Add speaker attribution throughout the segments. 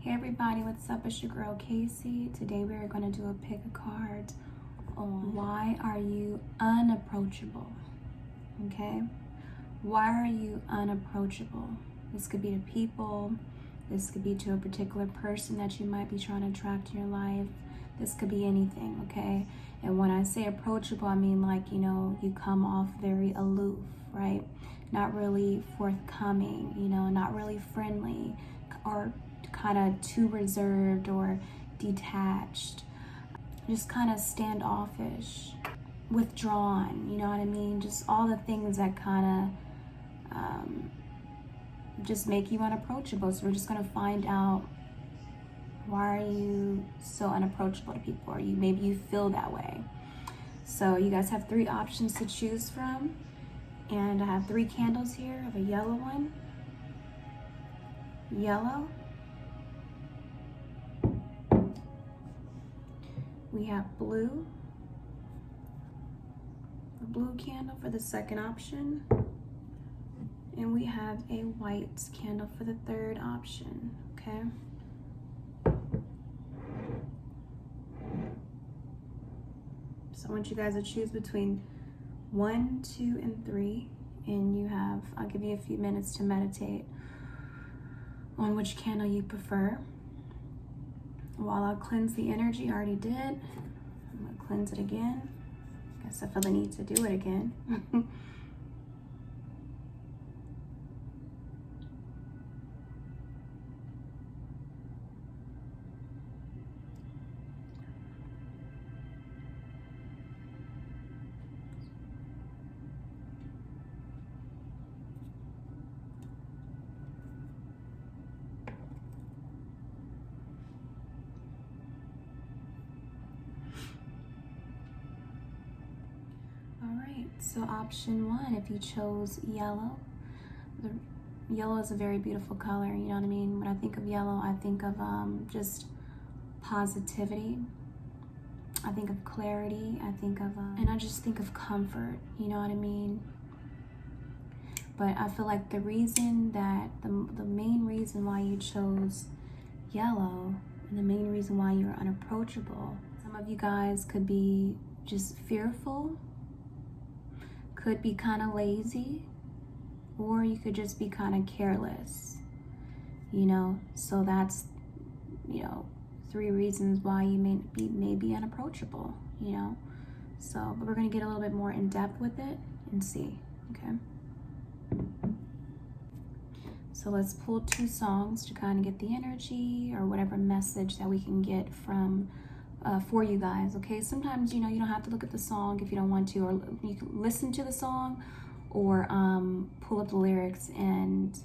Speaker 1: Hey everybody, what's up? It's your girl Casey. Today we are going to do a pick a card on why are you unapproachable? Okay? Why are you unapproachable? This could be to people. This could be to a particular person that you might be trying to attract in your life. This could be anything, okay? And when I say approachable, I mean like, you come off very aloof, right? Not really forthcoming, not really friendly, or kind of too reserved or detached, just kind of standoffish, withdrawn, you know what I mean? Just all the things that kind of just make you unapproachable. So we're just going to find out, why are you so unapproachable to people? Or maybe you feel that way. So you guys have 3 options to choose from, and I have 3 candles here. I have a yellow one, yellow. We have blue, a blue candle for the second option, and we have a white candle for the third option, okay? So I want you guys to choose between 1, 2, and 3, and I'll give you a few minutes to meditate on which candle you prefer. While I'll cleanse the energy, I already did. I'm gonna cleanse it again. Guess I feel the need to do it again. So option 1, if you chose yellow, yellow is a very beautiful color, you know what I mean? When I think of yellow, I think of just positivity. I think of clarity. I think of, and I just think of comfort, you know what I mean? But I feel like the reason that, the main reason why you chose yellow, and the main reason why you're unapproachable, some of you guys could be just fearful, could be kind of lazy, or you could just be kind of careless, so that's 3 reasons why you may be unapproachable, so but we're going to get a little bit more in depth with it and see. Okay, so let's pull 2 songs to kind of get the energy or whatever message that we can get from for you guys. Okay, sometimes you don't have to look at the song if you don't want to, or you can listen to the song, or pull up the lyrics, and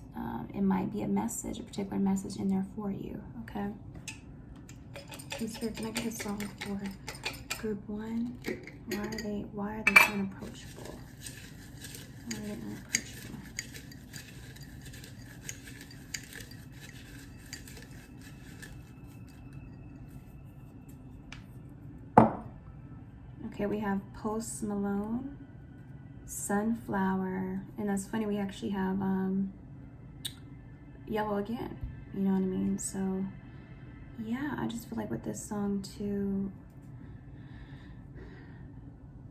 Speaker 1: it might be a particular message in there for you. Okay, please, Spirit, can I get a song for group 1? Why are they unapproachable? Why are they unapproachable? Okay, we have Post Malone, Sunflower, and that's funny, we actually have yellow again, you know what I mean? So yeah, I just feel like with this song too,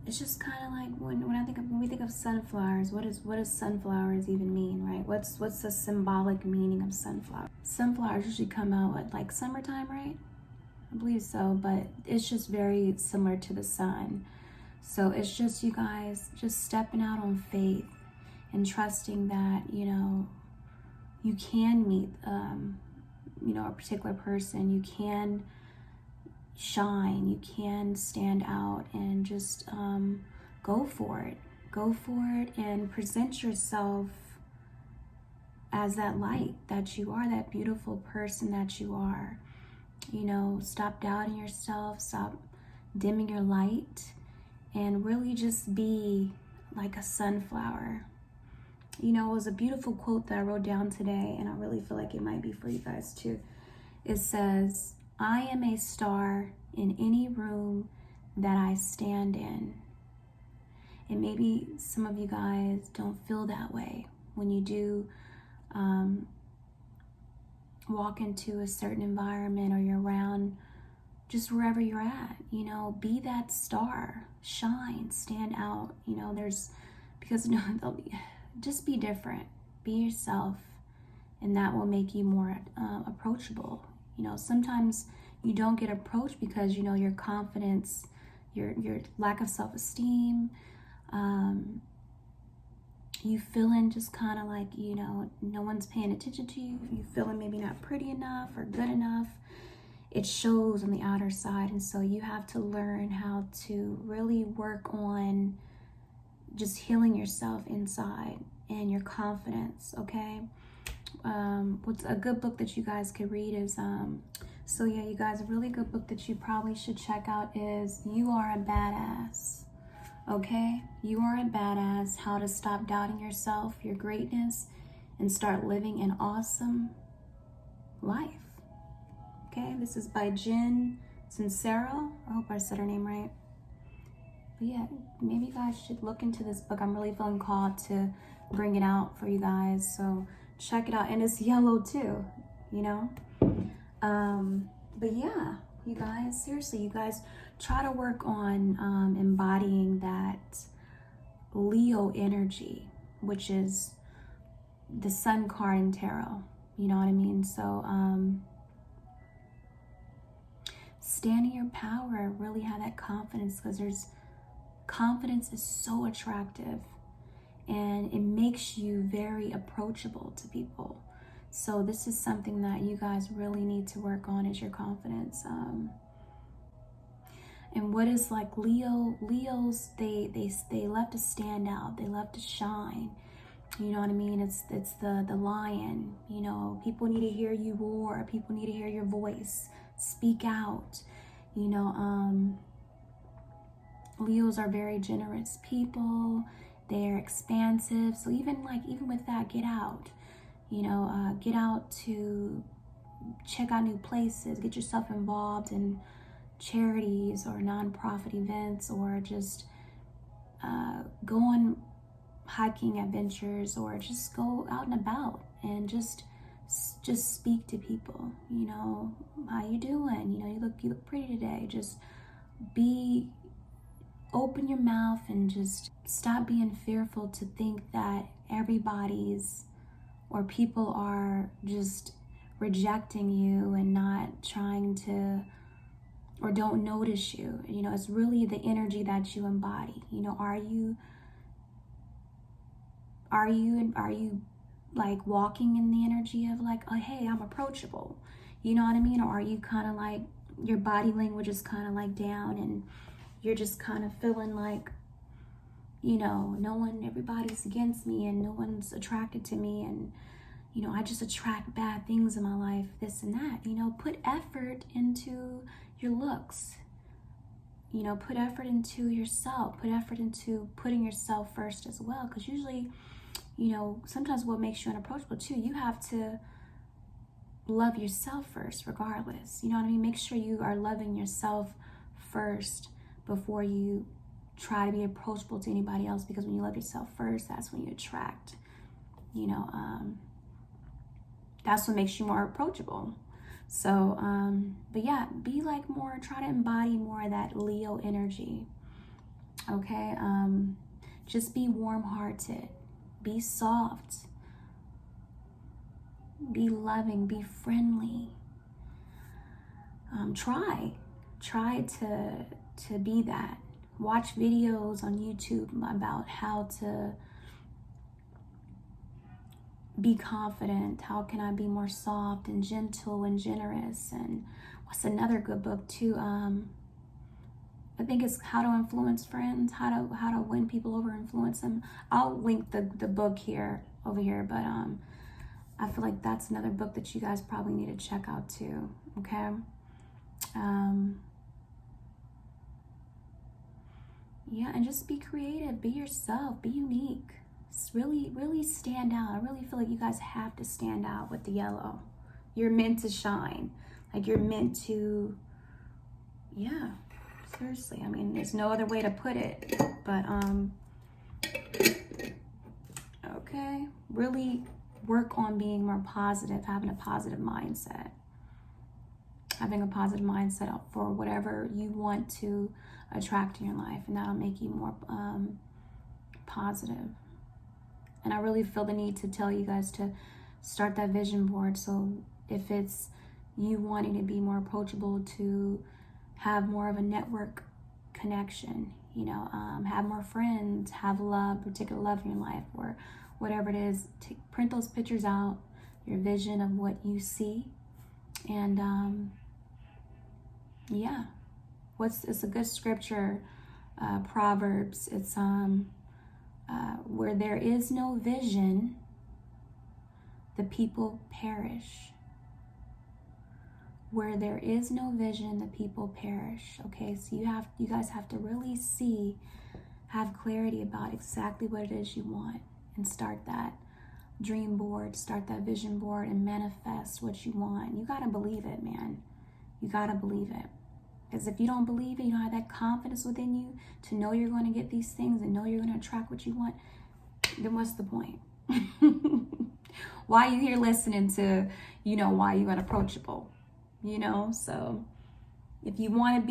Speaker 1: it's just kind of like when we think of sunflowers, what does sunflowers even mean, right? What's the symbolic meaning of sunflower? Sunflowers usually come out at like summertime, right? I believe so, but it's just very similar to the sun. So it's just you guys just stepping out on faith and trusting that, you can meet, a particular person. You can shine, you can stand out, and just go for it. Go for it and present yourself as that light that you are, that beautiful person that you are. Stop doubting yourself, stop dimming your light, and really just be like a sunflower. It was a beautiful quote that I wrote down today, and I really feel like it might be for you guys too. It says, "I am a star in any room that I stand in." And maybe some of you guys don't feel that way when you do walk into a certain environment, or you're around just wherever you're at, you know, be that star, shine, stand out, you know, because no, just be different, be yourself, and that will make you more approachable. You know, sometimes you don't get approached because, you know, your confidence, your lack of self-esteem, you feeling just kind of like, you know, no one's paying attention to you, you feeling maybe not pretty enough or good enough. It shows on the outer side. And so you have to learn how to really work on just healing yourself inside and your confidence, okay? What's a good book that you guys could read is, so yeah, you guys, a really good book that you probably should check out is You Are a Badass. Okay, You Are a Badass, How to Stop Doubting Yourself, Your Greatness, and Start Living an Awesome Life. Okay, this is by Jen Sincero. I hope I said her name right. But yeah, maybe you guys should look into this book. I'm really feeling called to bring it out for you guys. So check it out. And it's yellow too, you know? But yeah, you guys, seriously, you guys try to work on embodying that Leo energy, which is the Sun card in tarot. You know what I mean? So stand in your power, really have that confidence, because confidence is so attractive and it makes you very approachable to people. So this is something that you guys really need to work on, is your confidence. And what is like Leos, they love to stand out, they love to shine. You know what I mean? It's the lion. You know, people need to hear you roar, people need to hear your voice, speak out. You know, Leos are very generous people, they're expansive. So even with that, get out. You know, get out to check out new places, get yourself involved in charities or nonprofit events, or just go on hiking adventures, or just go out and about and just speak to people. You know, how you doing? You know, you look pretty today. Just open your mouth and just stop being fearful to think that everybody's or people are just rejecting you and not trying to, or don't notice you. You know, it's really the energy that you embody. You know, are you like walking in the energy of like, oh, hey, I'm approachable? You know what I mean? Or are you kind of like, your body language is kind of like down and you're just kind of feeling like, you know, everybody's against me and no one's attracted to me, and you know, I just attract bad things in my life, this and that. You know, put effort into your looks. You know, put effort into yourself. Put effort into putting yourself first as well. Because usually, you know, sometimes what makes you unapproachable too, you have to love yourself first regardless. You know what I mean? Make sure you are loving yourself first before you try to be approachable to anybody else. Because when you love yourself first, that's when you attract, you know, that's what makes you more approachable. So, but yeah, be like more, try to embody more of that Leo energy. Okay. Just be warm-hearted, be soft, be loving, be friendly. Try to be that. Watch videos on YouTube about how to be confident. How can I be more soft and gentle and generous? And what's another good book too? I think it's How to Influence Friends, how to win people over, influence them. I'll link the book over here, but I feel like that's another book that you guys probably need to check out too. Okay. Yeah, and just be creative, be yourself, be unique. Really stand out. I really feel like you guys have to stand out with the yellow. You're meant to shine. Like, you're meant to, yeah, seriously. I mean, there's no other way to put it. But okay, really work on being more positive, having a positive mindset. Having a positive mindset for whatever you want to attract in your life, and that'll make you more positive. And I really feel the need to tell you guys to start that vision board. So if it's you wanting to be more approachable, to have more of a network connection, you know, have more friends, have love, particular love in your life, or whatever it is, print those pictures out, your vision of what you see. And yeah, it's a good scripture, Proverbs. It's where there is no vision, the people perish. Where there is no vision, the people perish. Okay, so you guys have to really have clarity about exactly what it is you want, and start that dream board, start that vision board, and manifest what you want. You gotta believe it, man. You gotta believe it. Because if you don't believe it, you don't have that confidence within you to know you're going to get these things and know you're going to attract what you want, then what's the point? Why are you here listening to, you know, why you unapproachable? You know, so if you want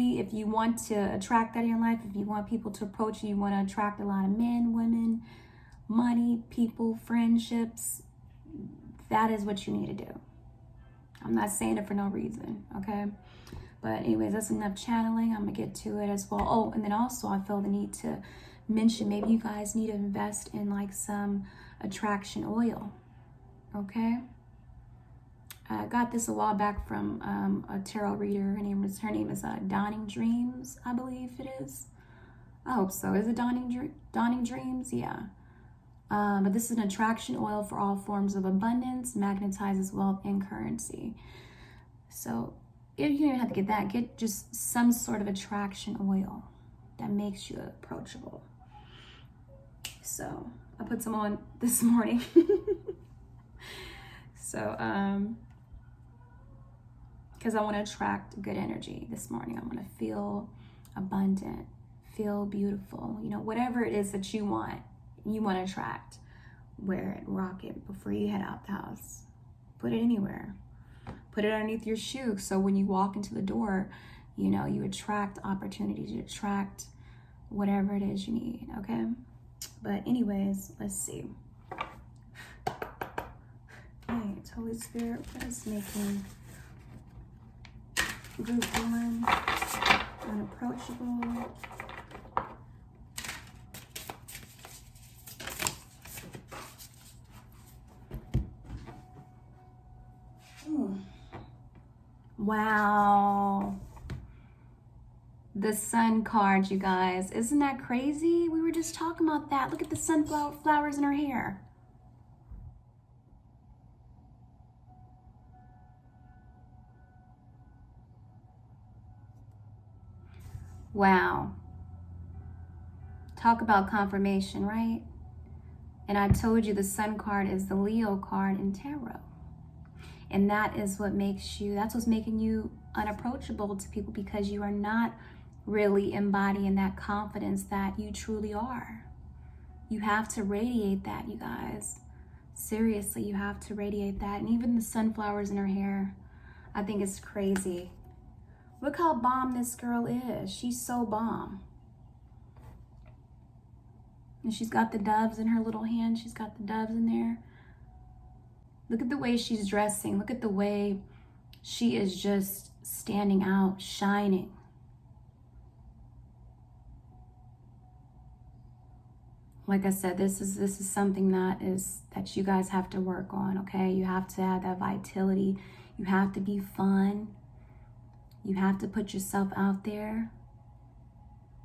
Speaker 1: to attract that in your life, if you want people to approach you, you want to attract a lot of men, women, money, people, friendships, that is what you need to do. I'm not saying it for no reason, okay? But anyways, that's enough channeling. I'm gonna get to it as well. Oh, and then also I feel the need to mention, maybe you guys need to invest in like some attraction oil, okay? I got this a while back from a tarot reader. Her name is Dawning Dreams, I believe it is. I hope so. Is it Dawning Dreams? Yeah. But this is an attraction oil for all forms of abundance, magnetizes wealth and currency. So you don't even have to get that. Get just some sort of attraction oil that makes you approachable. So I put some on this morning. So, because I want to attract good energy this morning. I want to feel abundant, feel beautiful. You know, whatever it is that you want to attract. Wear it, rock it before you head out the house. Put it anywhere. Put it underneath your shoe, so when you walk into the door, you know, you attract opportunities, you attract whatever it is you need, okay? But anyways, let's see. Right, Holy Spirit, what is making group one unapproachable? Wow. The sun card, you guys. Isn't that crazy? We were just talking about that. Look at the sunflowers in her hair. Wow. Talk about confirmation, right? And I told you the sun card is the Leo card in tarot. And that is what makes you, that's what's making you unapproachable to people, because you are not really embodying that confidence that you truly are. You have to radiate that, you guys. Seriously, you have to radiate that. And even the sunflowers in her hair, I think it's crazy. Look how bomb this girl is. She's so bomb. And she's got the doves in her little hand. She's got the doves in there. Look at the way she's dressing. Look at the way she is just standing out, shining. Like I said, this is something that you guys have to work on, okay? You have to have that vitality. You have to be fun. You have to put yourself out there.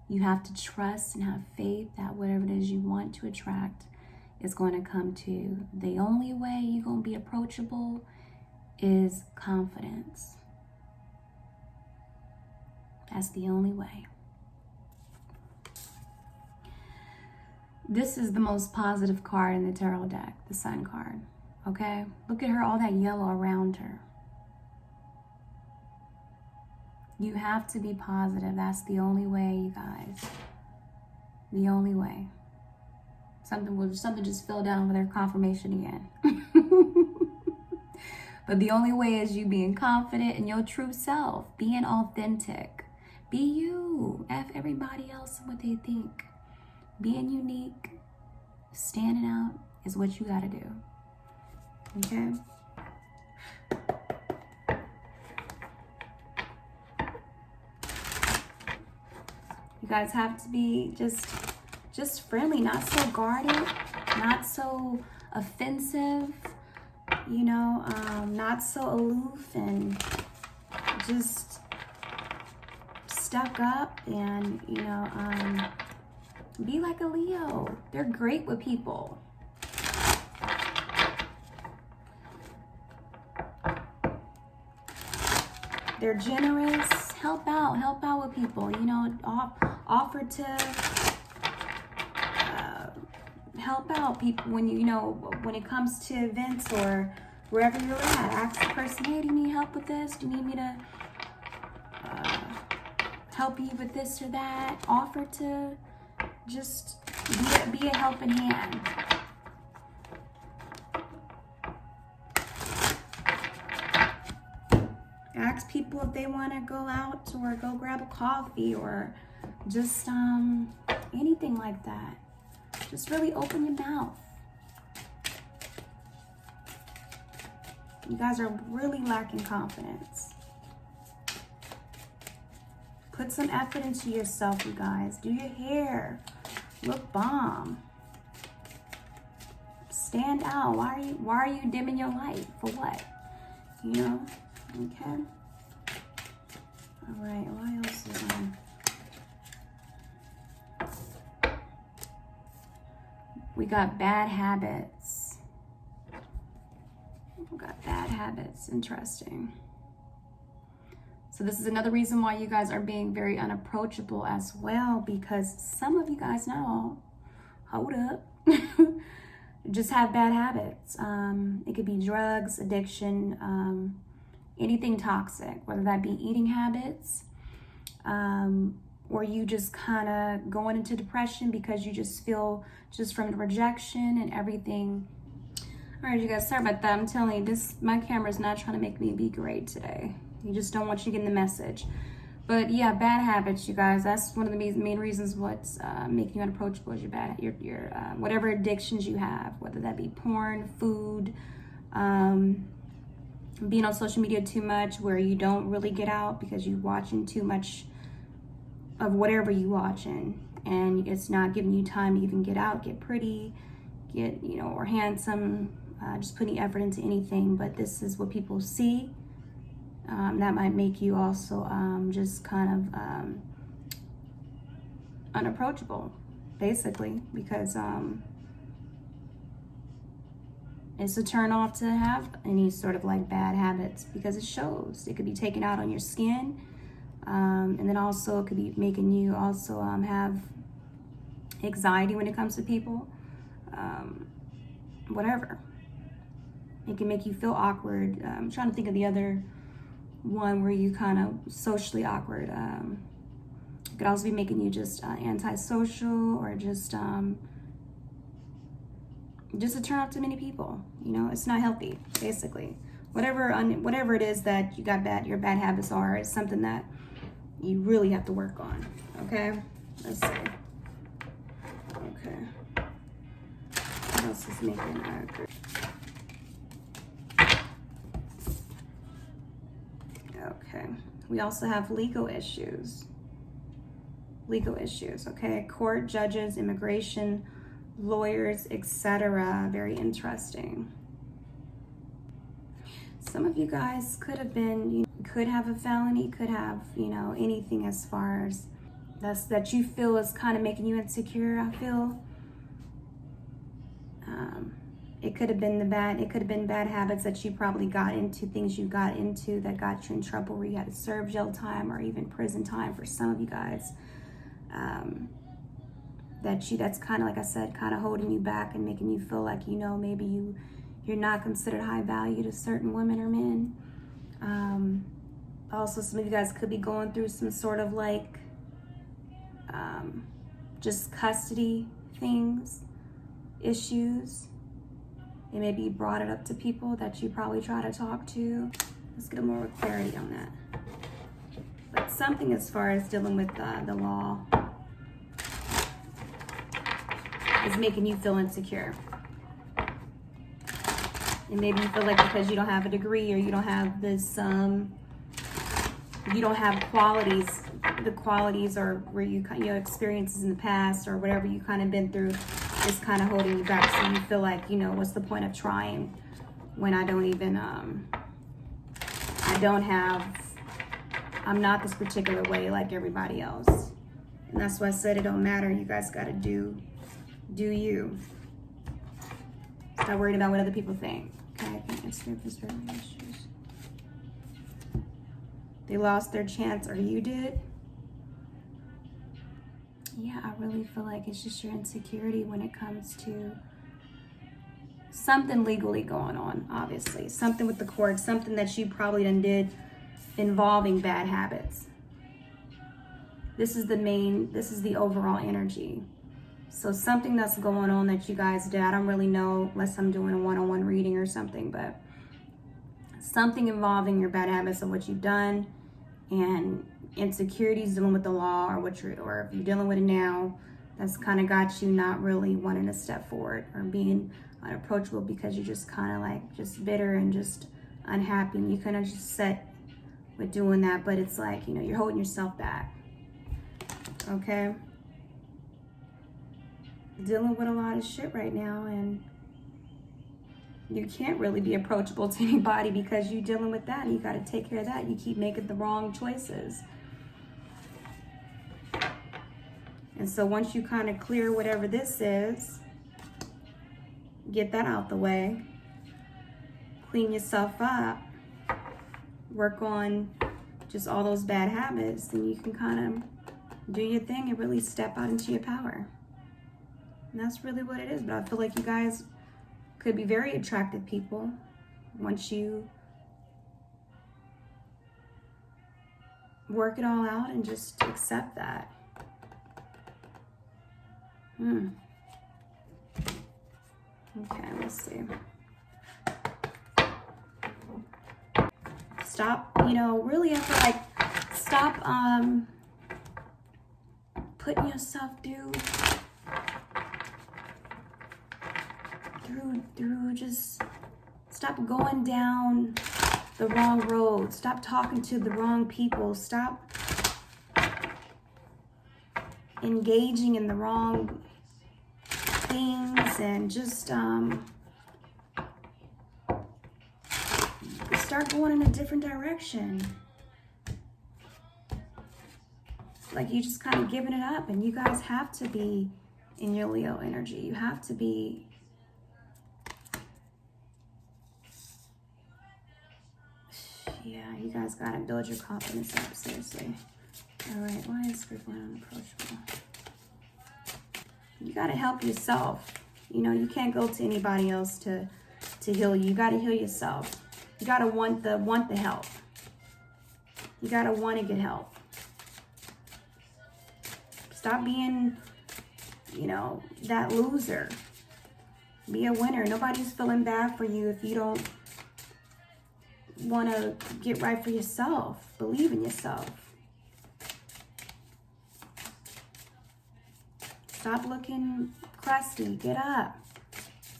Speaker 1: You have to trust and have faith that whatever it is you want to attract is going to come to you. The only way you're going to be approachable is confidence. That's the only way. This is the most positive card in the tarot deck, the Sun card, okay? Look at her, all that yellow around her. You have to be positive. That's the only way, you guys. The only way. Something just fell down with her confirmation again. But the only way is you being confident in your true self, being authentic. Be you. F everybody else and what they think. Being unique, standing out is what you gotta do. Okay? You guys have to be just friendly, not so guarded, not so offensive, you know, not so aloof and just stuck up, and, you know, be like a Leo. They're great with people. They're generous. Help out with people, you know, offer to help out people when you know, when it comes to events or wherever you're at. Ask the person, hey, do you need help with this? Do you need me to help you with this or that? Offer to just be a helping hand. Ask people if they want to go out or go grab a coffee or just anything like that. Just really open your mouth. You guys are really lacking confidence. Put some effort into yourself, you guys. Do your hair. Look bomb. Stand out. Why are you dimming your light? For what? You know? Okay. All right. What else is on? We got bad habits. We got bad habits. Interesting. So this is another reason why you guys are being very unapproachable as well, because some of you guys know, hold up, just have bad habits. It could be drugs, addiction, anything toxic, whether that be eating habits, or you just kind of going into depression because you just feel just from the rejection and everything. All right, you guys, sorry about that. I'm telling you, my camera's not trying to make me be great today. You just don't want you getting the message. But yeah, bad habits, you guys. That's one of the main reasons what's making you unapproachable is your whatever addictions you have, whether that be porn, food, being on social media too much where you don't really get out because you're watching too much of whatever you watching, and it's not giving you time to even get out, get pretty, get, you know, or handsome, just putting effort into anything. But this is what people see. That might make you also just kind of unapproachable, basically, because it's a turn off to have any sort of like bad habits, because it shows. It could be taken out on your skin, and then also it could be making you also have anxiety when it comes to people, whatever. It can make you feel awkward. I'm trying to think of the other one where you kind of socially awkward. It could also be making you just antisocial, or just a turn off to many people. You know, it's not healthy, basically. Whatever it is that you got your bad habits are, it's something that you really have to work on. Okay, let's see. Okay, what else is making awkward? Okay, we also have legal issues. Okay, court, judges, immigration, lawyers, etc. Very interesting. Some of you guys could have a felony, could have, you know, anything as far as that you feel is kind of making you insecure. I feel it could have been bad habits that you probably got into, things you got into that got you in trouble, where you had to serve jail time or even prison time for some of you guys. That's kind of, like I said, kind of holding you back and making you feel like, you know, maybe you're not considered high value to certain women or men. Also, some of you guys could be going through some sort of like just custody issues. And maybe you brought it up to people that you probably try to talk to. Let's get more clarity on that. But something as far as dealing with the law is making you feel insecure. And maybe you feel like because you don't have a degree, or you don't have this, you don't have qualities, the qualities or where you know, experiences in the past or whatever you kind of been through is kind of holding you back. So you feel like, you know, what's the point of trying when I don't even, I'm not this particular way like everybody else. And that's why I said it don't matter. You guys got to do you. Stop worrying about what other people think. Okay, I can't answer this very issues. They lost their chance, or you did. Yeah, I really feel like it's just your insecurity when it comes to something legally going on, obviously. Something with the court, something that you probably done did involving bad habits. This is the overall energy. So something that's going on that you guys did, I don't really know unless I'm doing a one-on-one reading or something, but something involving your bad habits of what you've done and insecurities dealing with the law, or if you're dealing with it now, that's kind of got you not really wanting to step forward or being unapproachable because you're just kind of like just bitter and just unhappy, and you kind of just set with doing that, but it's like, you know, you're holding yourself back. Okay, dealing with a lot of shit right now, and you can't really be approachable to anybody because you're dealing with that, and you got to take care of that. You keep making the wrong choices. And so once you kind of clear whatever this is, get that out the way, clean yourself up, work on just all those bad habits, then you can kind of do your thing and really step out into your power. And that's really what it is. But I feel like you guys could be very attractive people once you work it all out and just accept that. Okay, let's see. Stop, you know, really I feel like stop putting yourself through just stop going down the wrong road. Stop talking to the wrong people. Stop engaging in the wrong things, and just start going in a different direction. Like you just kind of giving it up, and you guys have to be in your Leo energy. You have to be you guys gotta build your confidence up, seriously. All right, why is people unapproachable? You gotta help yourself. You know, you can't go to anybody else to heal you. You gotta heal yourself. You gotta want the help. You gotta want to get help. Stop being, you know, that loser. Be a winner. Nobody's feeling bad for you if you don't want to get right for yourself. Believe in yourself. Stop looking crusty. Get up.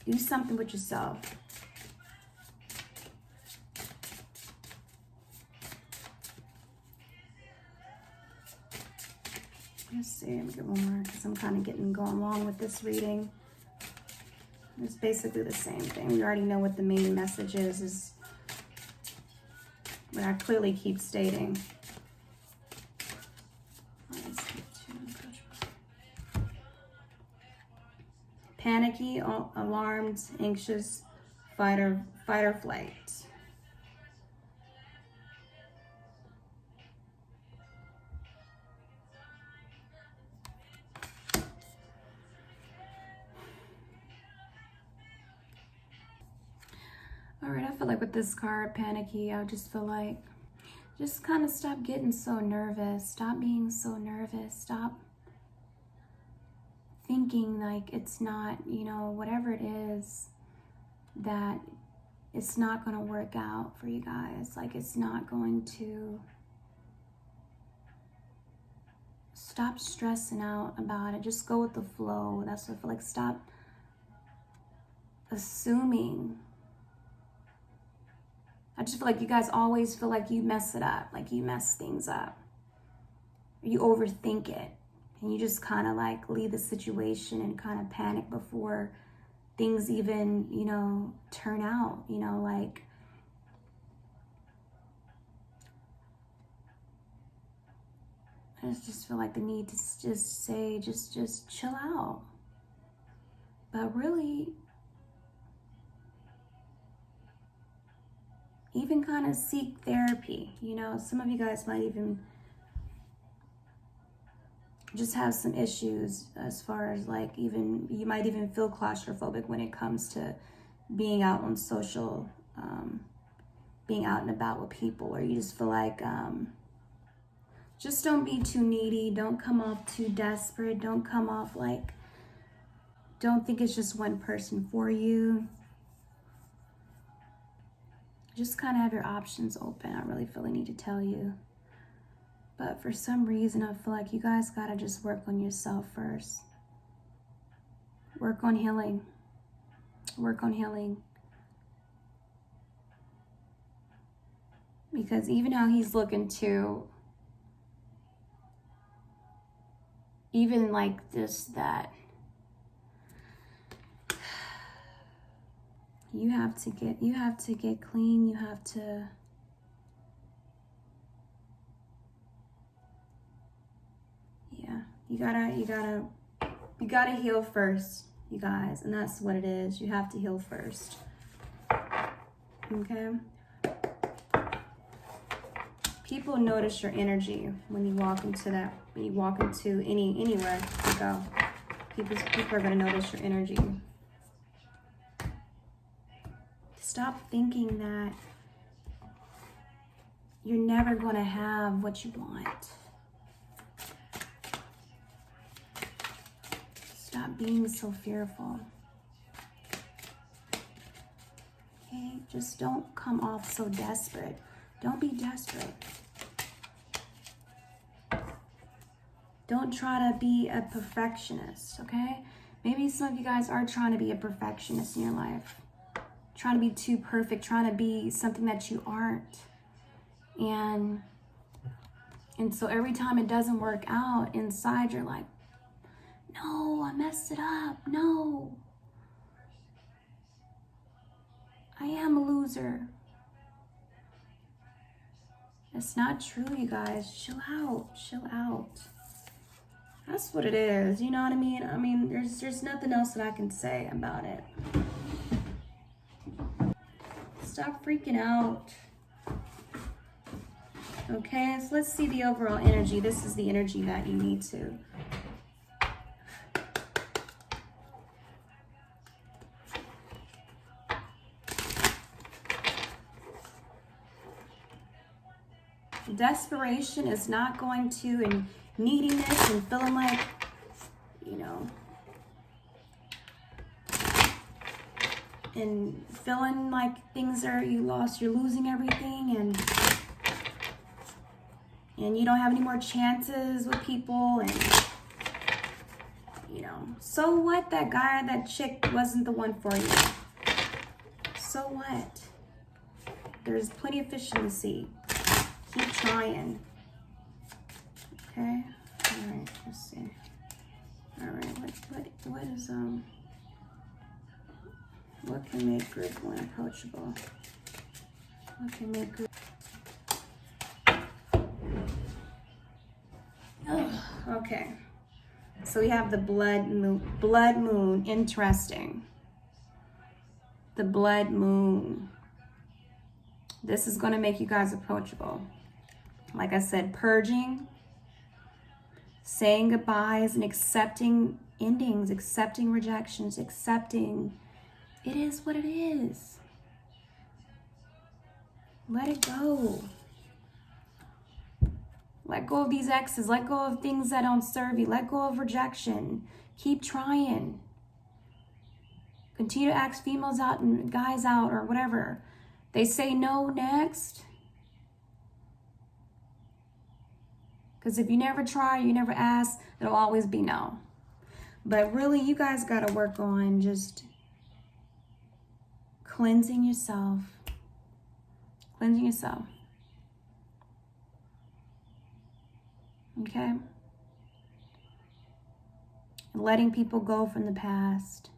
Speaker 1: Do something with yourself. Let's see. Let me get one more because I'm kind of going along with this reading. It's basically the same thing. We already know what the main message is what I clearly keep stating. Panicky, alarmed, anxious, fight or flight. All right, I feel like with this card, panicky, I just feel like just kind of stop getting so nervous. Stop being so nervous. Stop thinking like it's not, you know, whatever it is that it's not going to work out for you guys. Like, it's not going to. Stop stressing out about it. Just go with the flow. That's what I feel like. Stop assuming. I just feel like you guys always feel like you mess it up. Like you mess things up. You overthink it. And you just kind of like leave the situation and kind of panic before things even, you know, turn out. You know, like, I just feel like the need to just say, just chill out. But really, even kind of seek therapy. You know, some of you guys might even just have some issues as far as like, even, you might even feel claustrophobic when it comes to being out on social, being out and about with people, or you just feel like, just don't be too needy. Don't come off too desperate. Don't come off like, don't think it's just one person for you. Just kind of have your options open. I really feel the need to tell you. But for some reason, I feel like you guys gotta just work on yourself first. Work on healing. Work on healing. Because even how he's looking to, even like this, that you have to get clean. You have to, yeah, you gotta heal first, you guys. And that's what it is. You have to heal first. Okay? People notice your energy when you walk into that, when you walk into anywhere you go. People are gonna notice your energy. Stop thinking that you're never gonna have what you want. Stop being so fearful. Okay? Just don't come off so desperate. Don't be desperate. Don't try to be a perfectionist, okay? Maybe some of you guys are trying to be a perfectionist in your life. Trying to be too perfect, trying to be something that you aren't. And so every time it doesn't work out, inside you're like, no, I messed it up. No. I am a loser. It's not true, you guys. Chill out. Chill out. That's what it is. You know what I mean? I mean, there's nothing else that I can say about it. Stop freaking out. Okay, so let's see the overall energy. This is the energy that you need to. Desperation is not going to, and neediness and feeling like, you know, and feeling like things are, you're losing everything, and you don't have any more chances with people, and, you know, so what, that guy, that chick wasn't the one for you. So what? There's plenty of fish in the sea. Keep trying. Okay? Alright, let's see. Alright, what is, what can make group unapproachable? What can make group... Okay. So we have the blood moon. Interesting. The blood moon. This is going to make you guys approachable. Like I said, purging, saying goodbyes, and accepting endings, accepting rejections, accepting it is what it is. Let it go. Let go of these exes. Let go of things that don't serve you. Let go of rejection. Keep trying. Continue to ask females out and guys out or whatever. They say no next. Because if you never try, you never ask, it'll always be no. But really, you guys got to work on just cleansing yourself. Cleansing yourself. Okay? Letting people go from the past.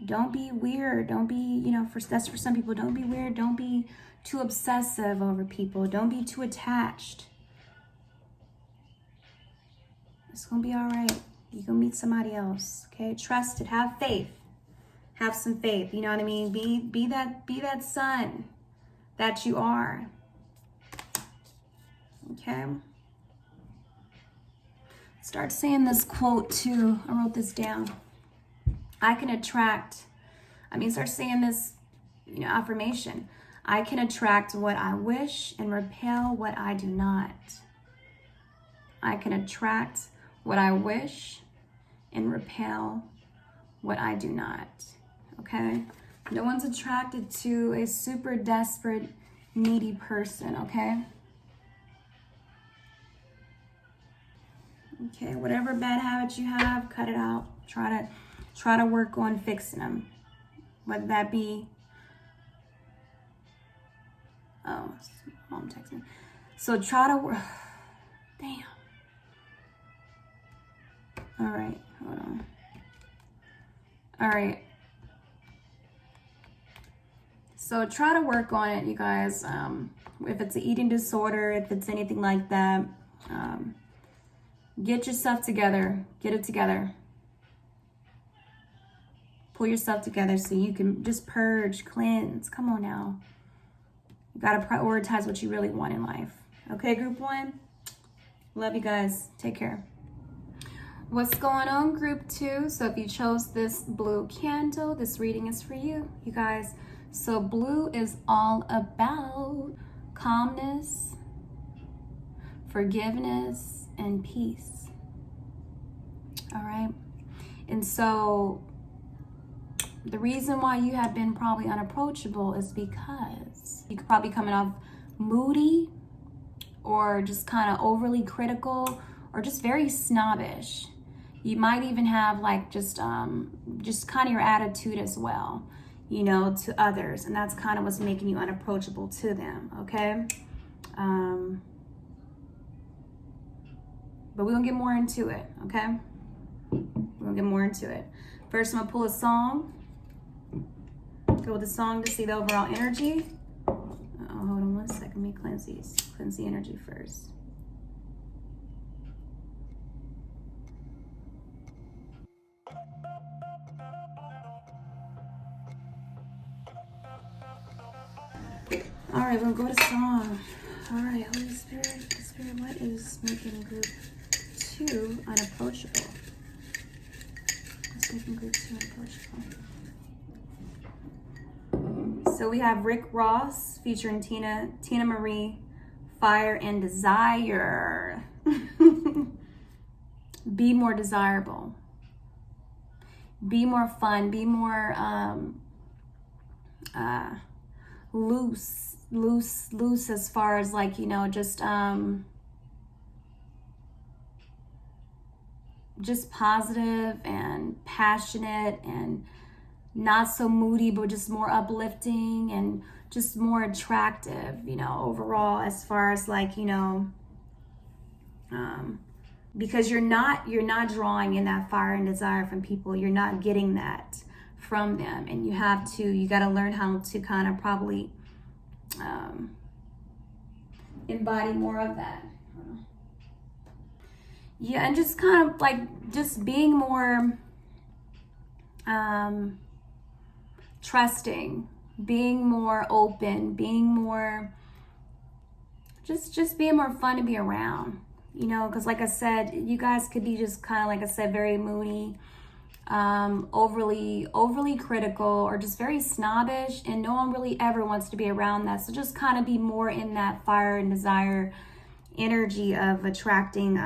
Speaker 1: Don't be weird. Don't be, you know, that's for some people. Don't be weird. Don't be too obsessive over people. Don't be too attached. It's going to be all right. You're going to meet somebody else. Okay? Trust it. Have faith. Have some faith. You know what I mean? Be that son that you are. Okay? Start saying this quote too. I wrote this down. Start saying this, you know, affirmation. I can attract what I wish and repel what I do not. I can attract what I wish and repel what I do not. Okay? No one's attracted to a super desperate, needy person, okay? Okay, whatever bad habits you have, cut it out. Try to work on fixing them. Whether that be, oh, mom texted me. So try to work, damn. All right, hold on. All right. So try to work on it, you guys. If it's an eating disorder, if it's anything like that, get yourself together. Get it together. Pull yourself together so you can just purge, cleanse. Come on now. You got to prioritize what you really want in life. Okay, group 1? Love you guys. Take care. What's going on, group 2? So if you chose this blue candle, this reading is for you, you guys. So blue is all about calmness, forgiveness, and peace. All right. And so the reason why you have been probably unapproachable is because you could probably coming off moody or just kind of overly critical or just very snobbish. You might even have like just kind of your attitude as well, you know, to others. And that's kind of what's making you unapproachable to them, okay? But we're going to get more into it, okay? We're going to get more into it. First, I'm going to pull a song. Go with the song to see the overall energy. Oh, hold on one second. Let me cleanse these. Cleanse the energy first. All right, we'll go to song. All right, Holy Spirit, what is making group 2 unapproachable? What's making group 2 unapproachable? So we have Rick Ross featuring Tina Marie, Fire and Desire. Be more desirable. Be more fun. Be more loose as far as like, you know, just positive and passionate and not so moody, but just more uplifting and just more attractive, you know, overall, as far as like, you know, because you're not drawing in that fire and desire from people. You're not getting that from them, and you got to learn how to kind of probably embody more of that. Yeah, and just kind of like just being more trusting, being more open, being more just being more fun to be around, you know, because like I said, you guys could be just kind of, like I said, very moody, overly critical, or just very snobbish, and no one really ever wants to be around that. So just kind of be more in that fire and desire energy of attracting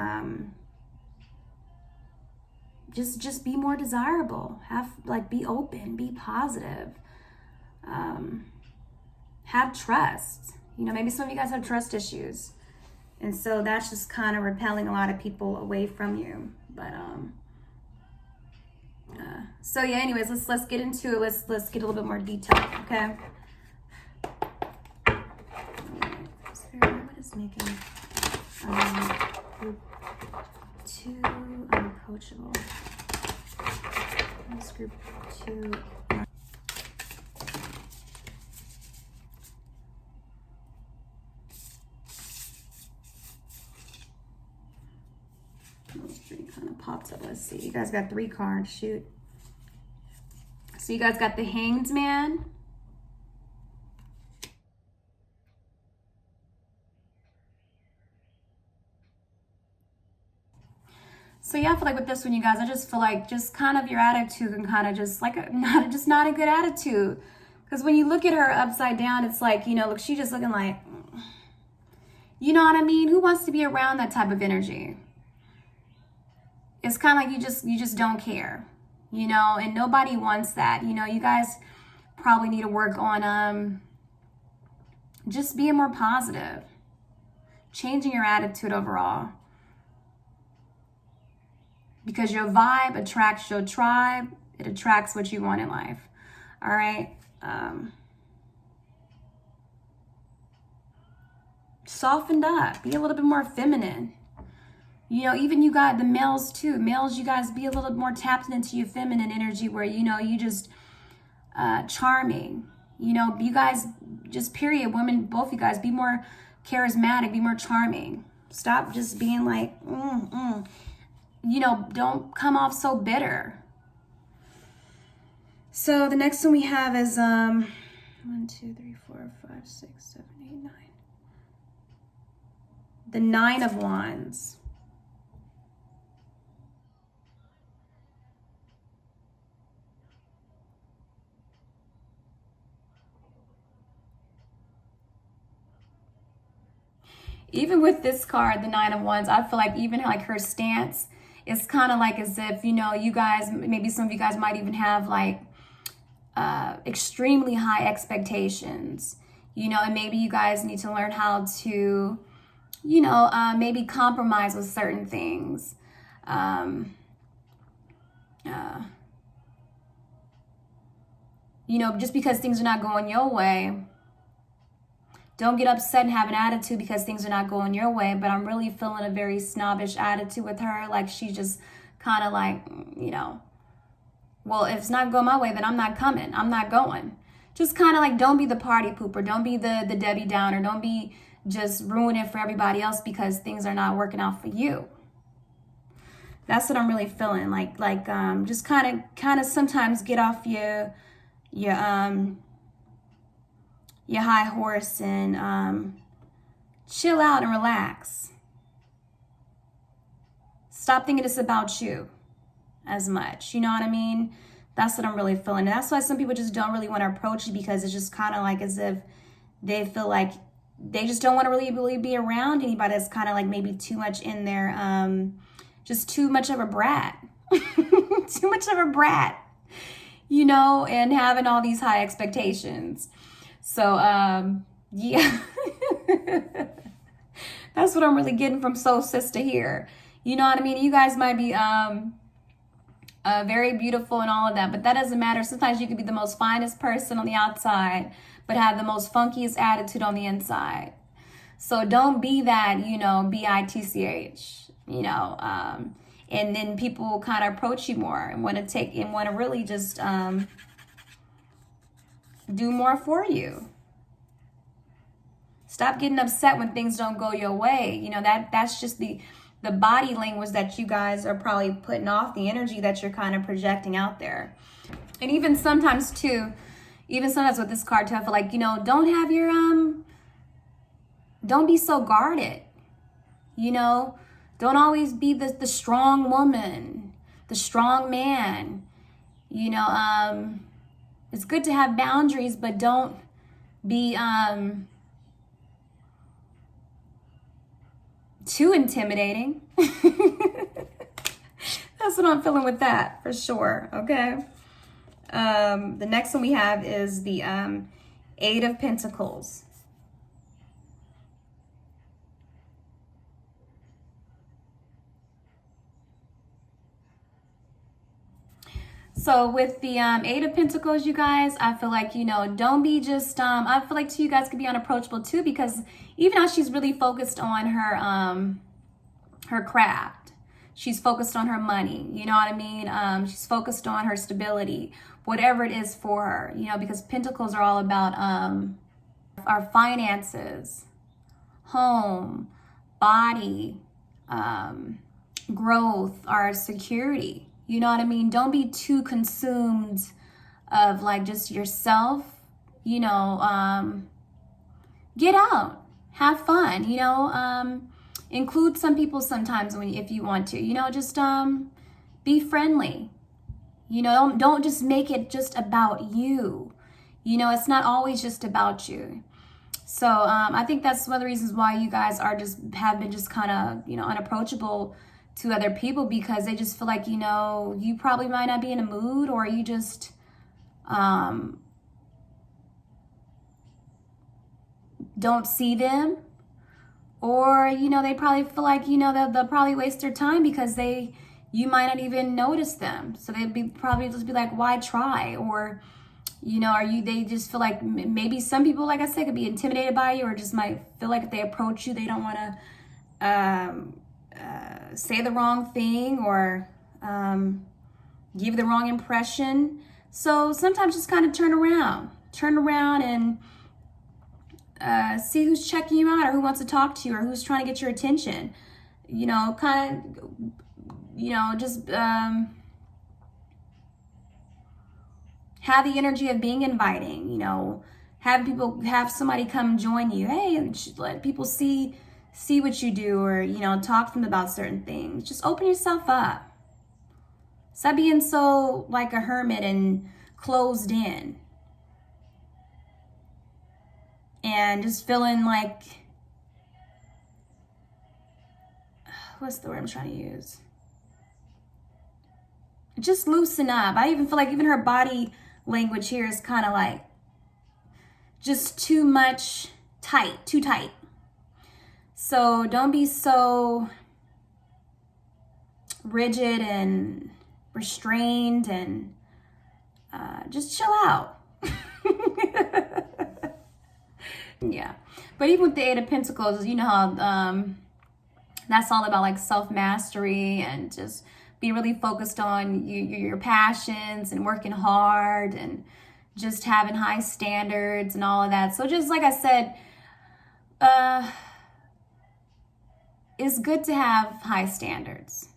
Speaker 1: just be more desirable. Be open, be positive. Have trust. You know, maybe some of you guys have trust issues. And so that's just kind of repelling a lot of people away from you. But so yeah, anyways, let's get into it. Let's get a little bit more detailed, okay? What is making group 2 unapproachable? What's group 2? Kind of pops up. Let's see. You guys got 3 cards. Shoot. So you guys got the Hanged Man. So yeah, I feel like with this one, you guys, I just feel like just kind of your attitude and kind of just like not a good attitude. Because when you look at her upside down, it's like, you know, look, she's just looking like, you know what I mean? Who wants to be around that type of energy? It's kind of like you just don't care, you know, and nobody wants that. You know, you guys probably need to work on just being more positive, changing your attitude overall. Because your vibe attracts your tribe. It attracts what you want in life. All right. Softened up. Be a little bit more feminine. You know, even you got the males too. Males, you guys be a little more tapped into your feminine energy where, you know, you just charming. You know, you guys just period. Women, both you guys, be more charismatic, be more charming. Stop just being like, you know, don't come off so bitter. So the next one we have is 1, 2, 3, 4, 5, 6, 7, 8, 9. The 9 of Wands. Even with this card, the 9 of Wands, I feel like even like her stance, it's kind of like as if, you know, you guys, maybe some of you guys might even have like extremely high expectations, you know, and maybe you guys need to learn how to, you know, maybe compromise with certain things. You know, just because things are not going your way, don't get upset and have an attitude because things are not going your way. But I'm really feeling a very snobbish attitude with her. Like she just kind of like, you know, well, if it's not going my way, then I'm not coming. I'm not going. Just kind of like, don't be the party pooper. Don't be the Debbie Downer. Don't be just ruining it for everybody else because things are not working out for you. That's what I'm really feeling. Like just kind of sometimes get off your high horse and chill out and relax. Stop thinking it's about you as much. You know what I mean? That's what I'm really feeling. And that's why some people just don't really want to approach you, because it's just kind of like as if they feel like they just don't want to really be around anybody that's kind of like maybe too much in there, just too much of a brat. Too much of a brat, you know, and having all these high expectations. So, yeah, that's what I'm really getting from Soul Sister here. You know what I mean? You guys might be very beautiful and all of that, but that doesn't matter. Sometimes you could be the most finest person on the outside, but have the most funkiest attitude on the inside. So don't be that, you know, bitch, you know, and then people kind of approach you more and want to really just do more for you. Stop getting upset when things don't go your way. You know, that's just the body language that you guys are probably putting off, the energy that you're kind of projecting out there. And even sometimes with this card too, I feel like, you know, don't have your, don't be so guarded, you know, don't always be the strong woman, the strong man, you know, it's good to have boundaries, but don't be, too intimidating. That's That's what I'm feeling with that, for sure, okay? The next one we have is the Eight of Pentacles. So with the Eight of Pentacles, you guys, I feel like, you know, don't be just, I feel like you guys could be unapproachable too, because even though she's really focused on her craft, she's focused on her money, you know what I mean? She's focused on her stability, whatever it is for her, you know, because Pentacles are all about our finances, home, body, growth, our security. You know what I mean? Don't be too consumed of like just yourself, you know, get out, have fun, you know, include some people sometimes if you want to, you know, just be friendly, you know, don't just make it just about you. You know, it's not always just about you. So I think that's one of the reasons why you guys have been just kind of, you know, unapproachable to other people, because they just feel like, you know, you probably might not be in a mood, or you just don't see them, or, you know, they probably feel like, you know, they'll probably waste their time because you might not even notice them. So they'd probably just be like, why try? Or, you know, they just feel like maybe some people, like I said, could be intimidated by you, or just might feel like if they approach you, they don't want to say the wrong thing, or give the wrong impression. So sometimes just kind of turn around and see who's checking you out, or who wants to talk to you, or who's trying to get your attention. You know, kind of, you know, just have the energy of being inviting, you know, have somebody come join you. Hey, and let people see what you do, or, you know, talk to them about certain things. Just open yourself up. Stop being so like a hermit and closed in, and just feeling like, what's the word I'm trying to use? Just loosen up. I even feel like even her body language here is kind of like just too tight. So don't be so rigid and restrained, and just chill out. Yeah. But even with the Eight of Pentacles, you know how that's all about like self-mastery, and just be really focused on your passions, and working hard, and just having high standards and all of that. So just like I said, it's good to have high standards,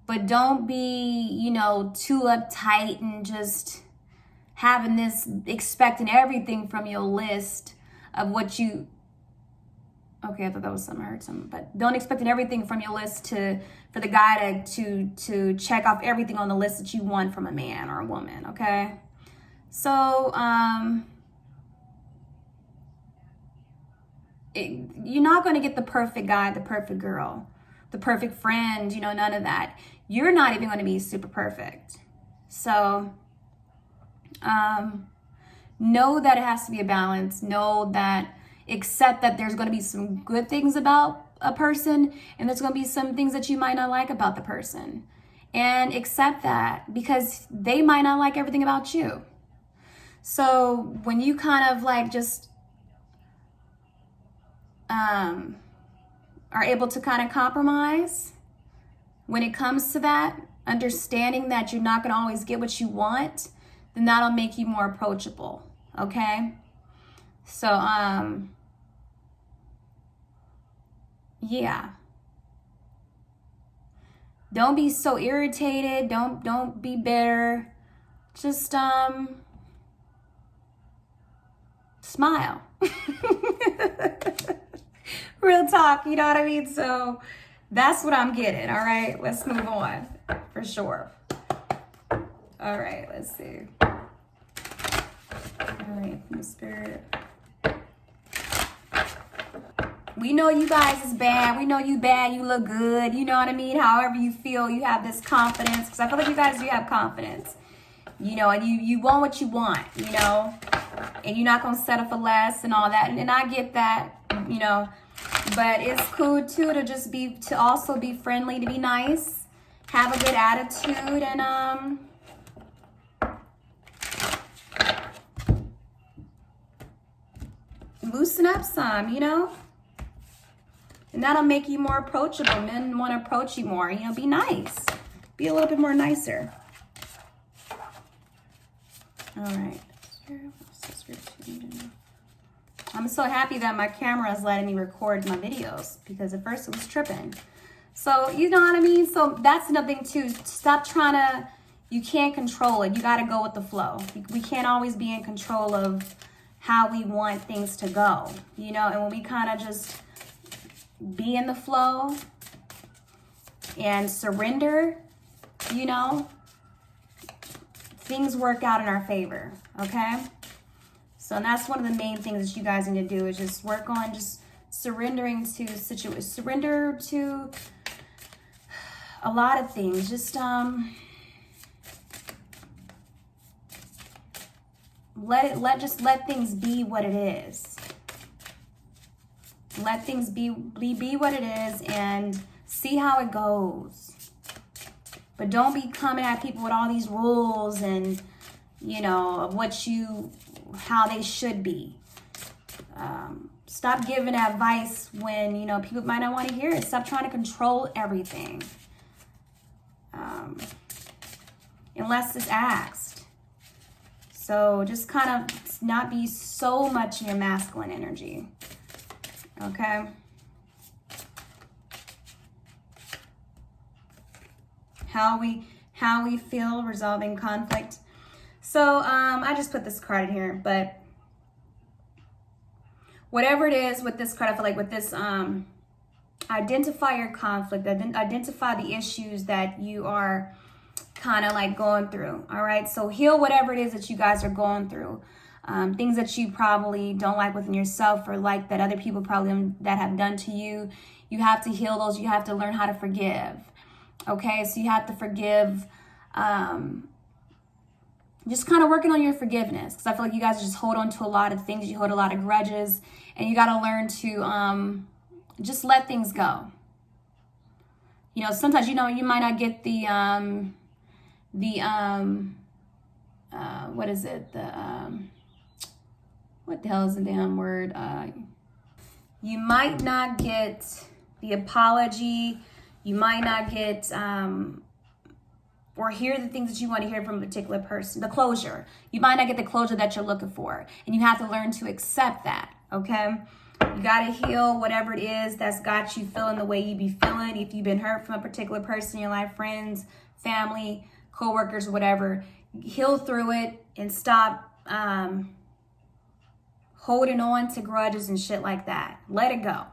Speaker 1: but don't be, you know, too uptight and just having this, expecting everything from your list of what you, okay, I thought that was something, I heard something, but don't expect everything from your list for the guy to check off everything on the list that you want from a man or a woman, okay? So, you're not going to get the perfect guy, the perfect girl, the perfect friend, you know, none of that. You're not even going to be super perfect. So, know that it has to be a balance. Accept that there's going to be some good things about a person, and there's going to be some things that you might not like about the person. And accept that, because they might not like everything about you. So when you kind of like just are able to kind of compromise when it comes to that, understanding that you're not going to always get what you want, then that'll make you more approachable, okay? So, yeah. Don't be so irritated. Don't be bitter. Just, smile. Real talk, you know what I mean? So that's what I'm getting, all right? Let's move on, for sure. All right, let's see. All right, from the Spirit. We know you guys is bad. We know you bad. You look good. You know what I mean? However you feel, you have this confidence. Because I feel like you guys do have confidence. You know, and you want what you want, you know. And you're not going to settle for less and all that. And I get that, you know. But it's cool, too, to also be friendly, to be nice. Have a good attitude. And, loosen up some, you know. And that'll make you more approachable. Men want to approach you more. You know, be nice. Be a little bit more nicer. All right. I'm so happy that my camera is letting me record my videos, because at first it was tripping. So, you know what I mean? So that's another thing too. Stop trying to, you can't control it. You got to go with the flow. We can't always be in control of how we want things to go, you know? And when we kind of just be in the flow and surrender, you know, things work out in our favor, okay? So and that's one of the main things that you guys need to do, is just work on just surrendering to situations, surrender to a lot of things. Just let things be what it is. Let things be what it is, and see how it goes. But don't be coming at people with all these rules and, you know, of how they should be. Stop giving advice when, you know, people might not want to hear it. Stop trying to control everything. Unless it's asked. So just kind of not be so much in your masculine energy. Okay? How we feel resolving conflict. So I just put this card in here, but whatever it is with this card, I feel like with this, identify your conflict, identify the issues that you are kind of like going through. All right, so heal whatever it is that you guys are going through. Things that you probably don't like within yourself, or like that other people probably that have done to you. You have to heal those. You have to learn how to forgive. Okay, so you have to forgive. Just kind of working on your forgiveness, because I feel like you guys just hold on to a lot of things. You hold a lot of grudges, and you got to learn to just let things go. You know, sometimes, you know, you might not get what is it? What the hell is the damn word? You might not get the apology. You might not get, or hear the things that you want to hear from a particular person. The closure. You might not get the closure that you're looking for. And you have to learn to accept that, okay? You got to heal whatever it is that's got you feeling the way you be feeling. If you've been hurt from a particular person in your life, friends, family, coworkers, whatever, heal through it and stop holding on to grudges and shit like that. Let it go.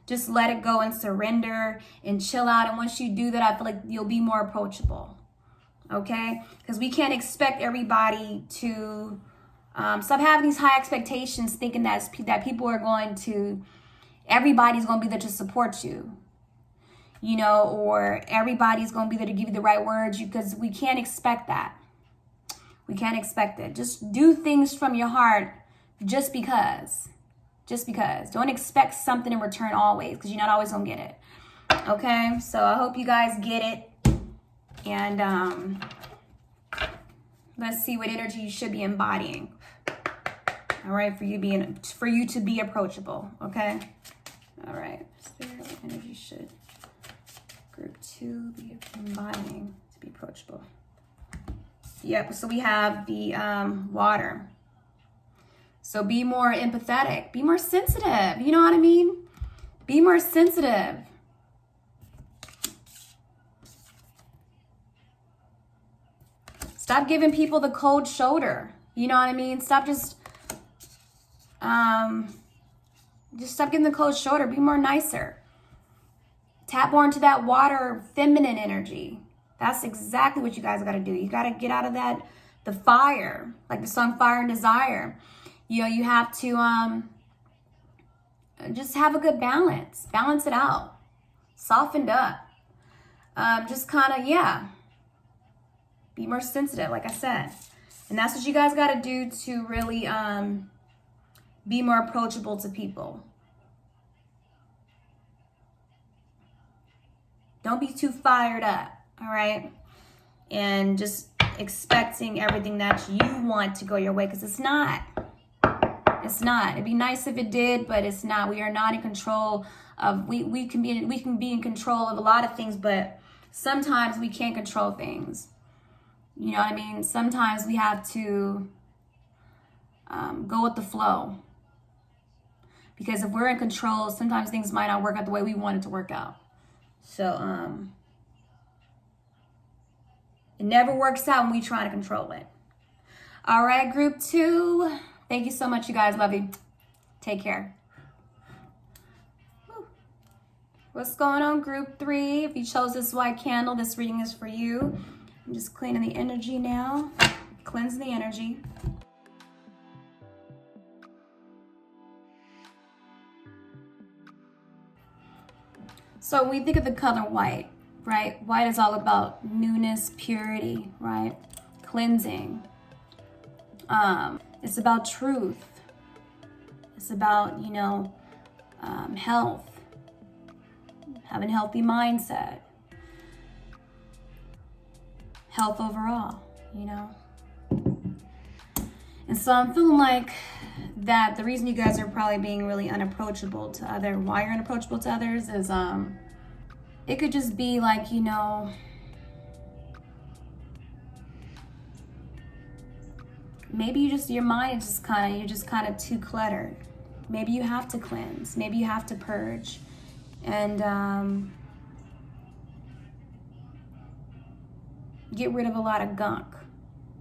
Speaker 1: Just let it go and surrender and chill out. And once you do that, I feel like you'll be more approachable. Okay? Because we can't expect everybody to stop having these high expectations, thinking that people are going to, everybody's going to be there to support you. You know, or everybody's going to be there to give you the right words, because we can't expect that. We can't expect it. Just do things from your heart just because. Just because. Don't expect something in return always, because you're not always going to get it. Okay? So I hope you guys get it. And let's see what energy you should be embodying. All right? For you to be approachable. Okay? All right. Spirit, what energy should group 2 be embodying to be approachable? Yep. So we have the water. So be more empathetic. Be more sensitive. You know what I mean? Be more sensitive. Stop giving people the cold shoulder. You know what I mean? Stop just stop giving the cold shoulder. Be more nicer. Tap more into that water, feminine energy. That's exactly what you guys got to do. You got to get out of that, the fire, like the song Fire and Desire. You know, you have to just have a good balance. Balance it out. Softened up. Just kind of, yeah. Be more sensitive, like I said. And that's what you guys got to do to really be more approachable to people. Don't be too fired up, all right? And just expecting everything that you want to go your way, because it's not. It's not. It'd be nice if it did, but it's not. We are not in control of, we can be in control of a lot of things, but sometimes we can't control things. You know what I mean? Sometimes we have to go with the flow. Because if we're in control, sometimes things might not work out the way we want it to work out. So, it never works out when we try to control it. All right, group 2. Thank you so much, you guys. Love you. Take care. Woo. What's going on, group 3? If you chose this white candle, this reading is for you. I'm just cleaning the energy now. Cleanse the energy. So when we think of the color white, right? White is all about newness, purity, right? Cleansing. It's about truth. It's about, health. Having a healthy mindset. Health overall, And so I'm feeling like that the reason you guys are probably being really unapproachable to why you're unapproachable to others is, it could just be like, maybe your mind is just kind of too cluttered. Maybe you have to cleanse. Maybe you have to purge. And, get rid of a lot of gunk,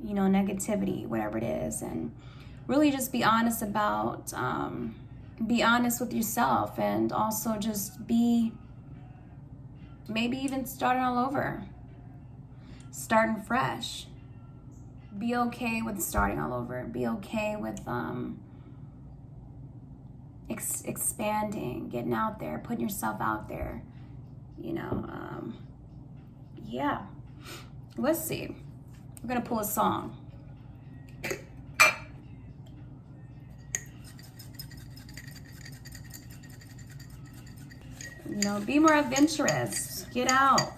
Speaker 1: negativity, whatever it is. And really just be honest about, be honest with yourself, and also just maybe even starting all over, starting fresh. Be okay with starting all over. Be okay with expanding, getting out there, putting yourself out there, yeah. Let's see. We're gonna pull a song. Be more adventurous. Get out.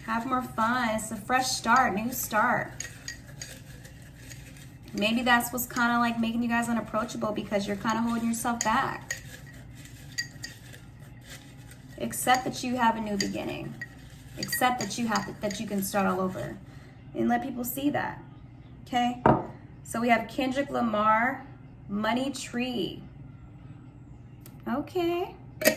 Speaker 1: Have more fun. It's a fresh start, new start. Maybe that's what's kind of like making you guys unapproachable, because you're kind of holding yourself back. Accept that you have a new beginning. Accept that you can start all over, and let people see that. Okay? So we have Kendrick Lamar, Money Tree. Okay. I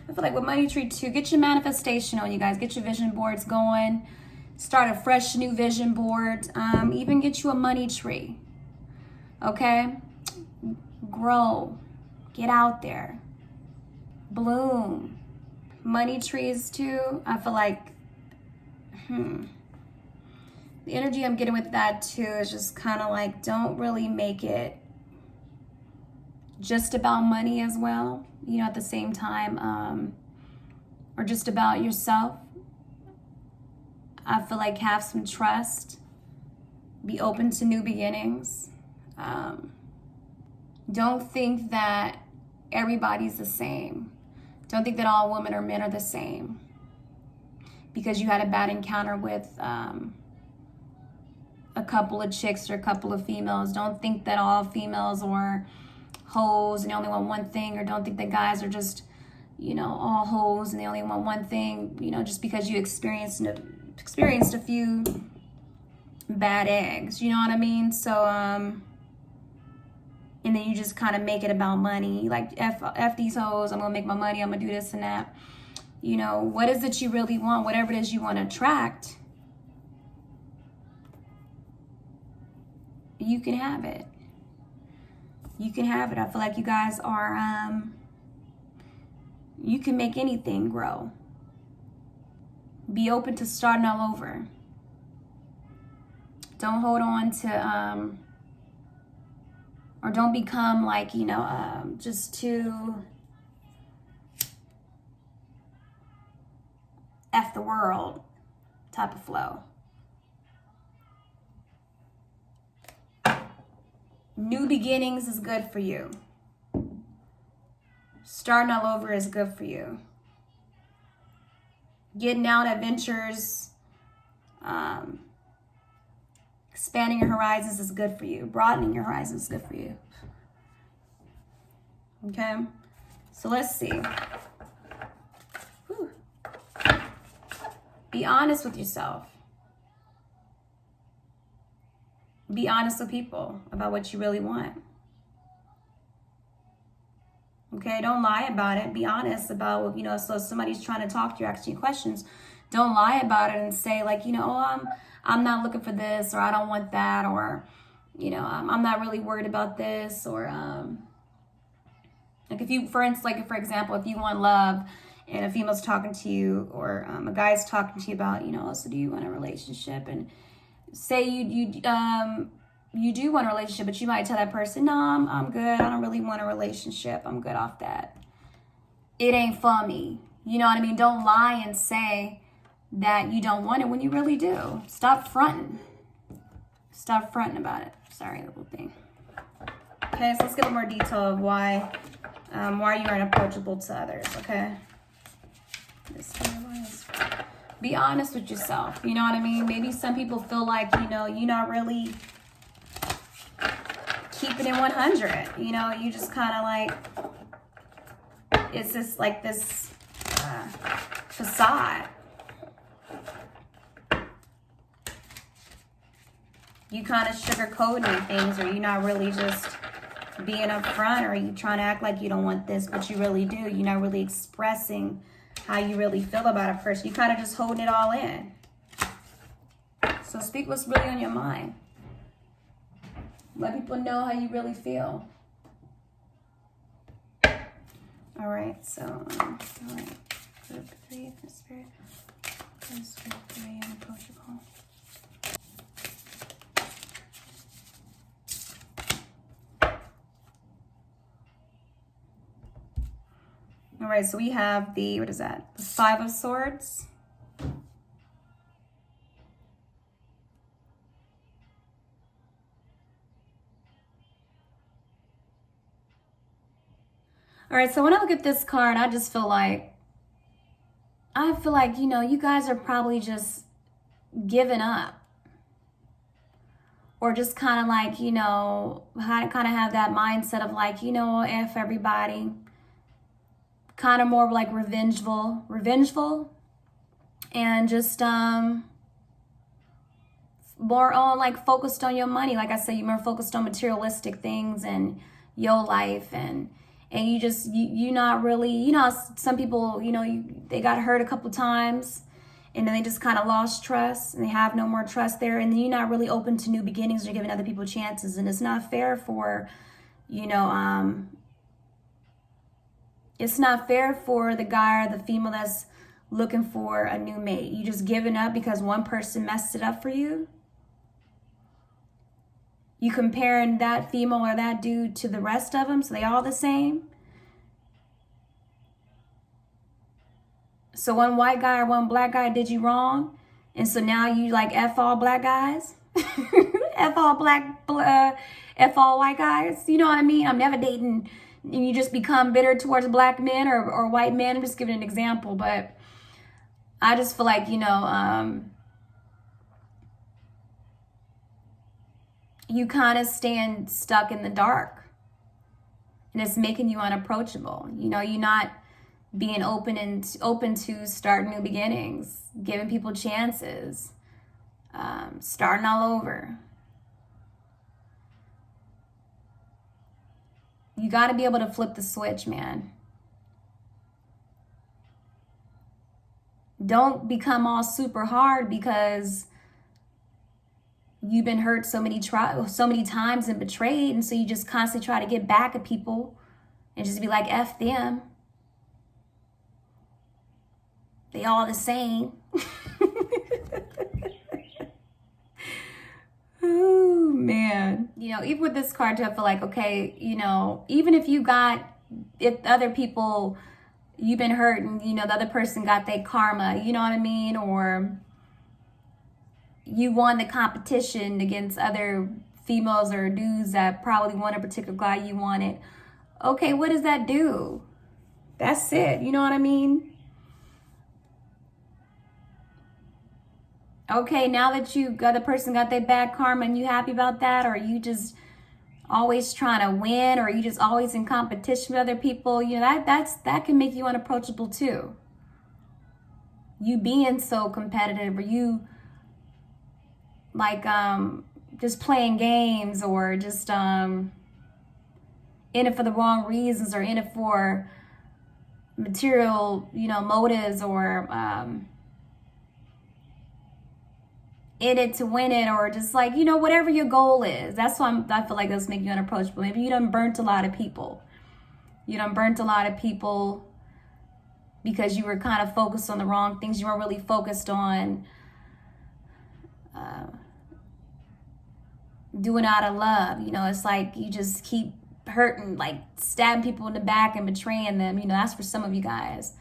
Speaker 1: feel like with Money Tree too, get your manifestation on, you guys. Get your vision boards going. Start a fresh new vision board. Even get you a money tree. Okay? Grow. Get out there. Bloom. Money trees too, I feel like, the energy I'm getting with that too is just kind of like, don't really make it just about money as well, at the same time, or just about yourself. I feel like have some trust, be open to new beginnings. Don't think that everybody's the same. Don't think that all women or men are the same because you had a bad encounter with a couple of chicks or a couple of females. Don't think that all females are hoes and they only want one thing, or don't think that guys are just, all hoes and they only want one thing, just because you experienced a few bad eggs, you know what I mean? So, and then you just kind of make it about money. Like, F these hoes, I'm going to make my money, I'm going to do this and that. What is it you really want? Whatever it is you want to attract, you can have it. You can have it. I feel like you guys are, you can make anything grow. Be open to starting all over. Don't hold on to, Or don't become like, just too F the world type of flow. New beginnings is good for you. Starting all over is good for you. Getting out adventures, expanding your horizons is good for you. Broadening your horizons is good for you. Okay? So let's see. Whew. Be honest with yourself. Be honest with people about what you really want. Okay, don't lie about it. Be honest about, so if somebody's trying to talk to you, asking you questions, don't lie about it and say like, I'm not looking for this, or I don't want that, or, I'm not really worried about this, or, like if you, for instance, like for example, if you want love and a female's talking to you, or a guy's talking to you about, so do you want a relationship? And say you do want a relationship, but you might tell that person, no, I'm good. I don't really want a relationship. I'm good off that. It ain't for me. You know what I mean? Don't lie and say that you don't want it when you really do. Stop fronting. Stop fronting about it. Sorry, little thing. Okay, so let's get a more detail of why you're unapproachable to others, okay? Be honest with yourself. You know what I mean? Maybe some people feel like, you're not really keeping it 100. You just kind of like, it's just like this facade. You kind of sugarcoating things, or you're not really just being upfront, or you trying to act like you don't want this, but you really do. You're not really expressing how you really feel about a person. You kind of just holding it all in. So speak what's really on your mind. Let people know how you really feel. All right, so, all right. Group 3, the spirit. Group 3, unapproachable. All right, so we have the, what is that? The 5 of Swords. All right, so when I look at this card, I just feel like, you guys are probably just giving up. Or just kind of like, kind of have that mindset of like, F everybody. Kind of more like revengeful. And just more on like focused on your money. Like I said, you're more focused on materialistic things and your life, and you just, you not really, some people, they got hurt a couple times, and then they just kind of lost trust, and they have no more trust there, and then you're not really open to new beginnings or giving other people chances, and it's not fair for, it's not fair for the guy or the female that's looking for a new mate. You just giving up because one person messed it up for you. You comparing that female or that dude to the rest of them, so they all the same. So one white guy or one black guy did you wrong, and so now you like F all black guys, F all F all white guys. You know what I mean? I'm never dating, and you just become bitter towards black men or white men. I'm just giving an example, but I just feel like, you kind of staying stuck in the dark, and it's making you unapproachable. You're not being open to starting new beginnings, giving people chances, starting all over. You got to be able to flip the switch, man. Don't become all super hard because you've been hurt so many times and betrayed, and so you just constantly try to get back at people and just be like, F them. They all the same. Oh, man. You know, even with this card, too, I feel like, okay, you know, even if other people, you've been hurt and, you know, the other person got their karma, you know what I mean? Or you won the competition against other females or dudes that probably want a particular guy you wanted. Okay, what does that do? That's it. You know what I mean? Okay, now that the other person got their bad karma and you happy about that, or you just always trying to win, or you just always in competition with other people, you know, that can make you unapproachable too. You being so competitive, or you like just playing games, or just in it for the wrong reasons, or in it for material, you know, motives, or in it to win it, or just like, you know, whatever your goal is. That's why I feel like that's making you unapproachable. Maybe you done burnt a lot of people. You done burnt a lot of people because you were kind of focused on the wrong things. You weren't really focused on doing out of love. You know, it's like you just keep hurting, like stabbing people in the back and betraying them. You know, that's for some of you guys.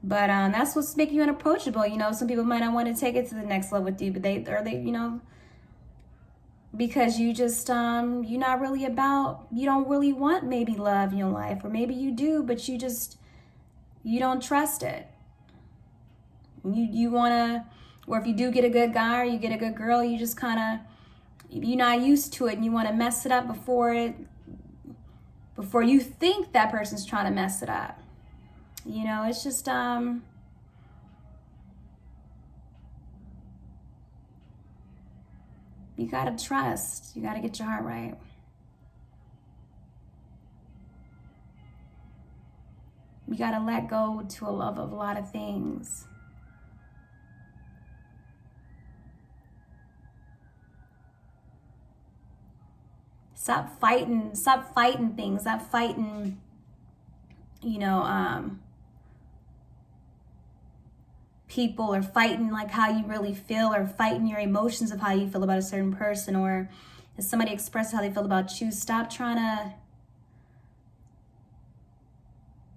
Speaker 1: But that's what's making you unapproachable. You know, some people might not want to take it to the next level with you, but they, you know, because you just, you're not really you don't really want maybe love in your life, or maybe you do, but you don't trust it. You want to, or if you do get a good guy or you get a good girl, you just kind of, you're not used to it, and you want to mess it up before you think that person's trying to mess it up. You know, it's just, you gotta trust. You gotta get your heart right. You gotta let go of a lot of things. Stop fighting things. Stop fighting, you know, people, or fighting like how you really feel, or fighting your emotions of how you feel about a certain person, or if somebody expresses how they feel about you. Stop trying to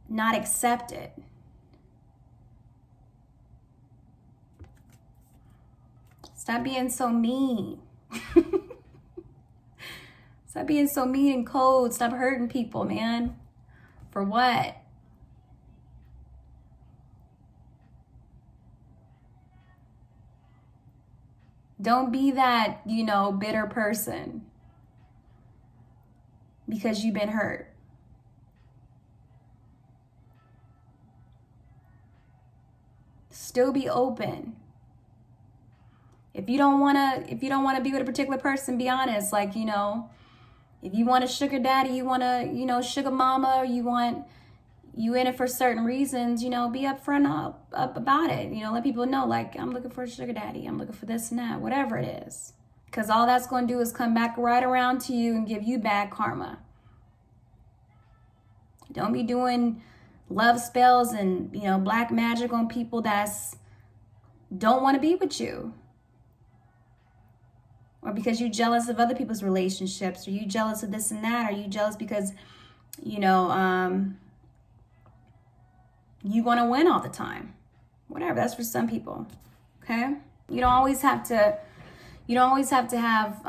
Speaker 1: not accept it. Stop being so mean. Stop being so mean and cold. Stop hurting people, man. For what? Don't be that, you know, bitter person because you've been hurt. Still be open. If you don't want to be with a particular person, be honest. Like, you know, if you want a sugar daddy, you want a, you know, sugar mama, or you in it for certain reasons, you know, be upfront up about it. You know, let people know, like, I'm looking for a sugar daddy. I'm looking for this and that, whatever it is. Because all that's going to do is come back right around to you and give you bad karma. Don't be doing love spells and, you know, black magic on people don't want to be with you. Or because you're jealous of other people's relationships, or you jealous of this and that, or you jealous because, you know, you want to win all the time. Whatever, that's for some people. Okay? You don't always have to have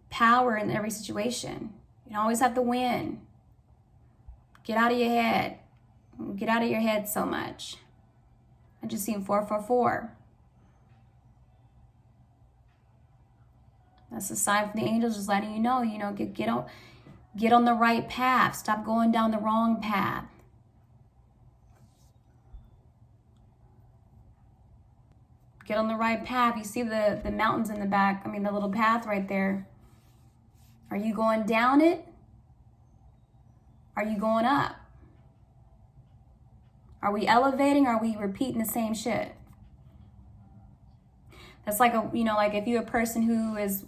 Speaker 1: power in every situation. You don't always have to win. Get out of your head. Get out of your head so much. I just seen 444. That's a sign from the angels just letting you know, get on the right path. Stop going down the wrong path. Get on the right path. You see the mountains in the back. I mean, the little path right there. Are you going down it? Are you going up? Are we elevating? Or are we repeating the same shit? That's like like if you're a person who is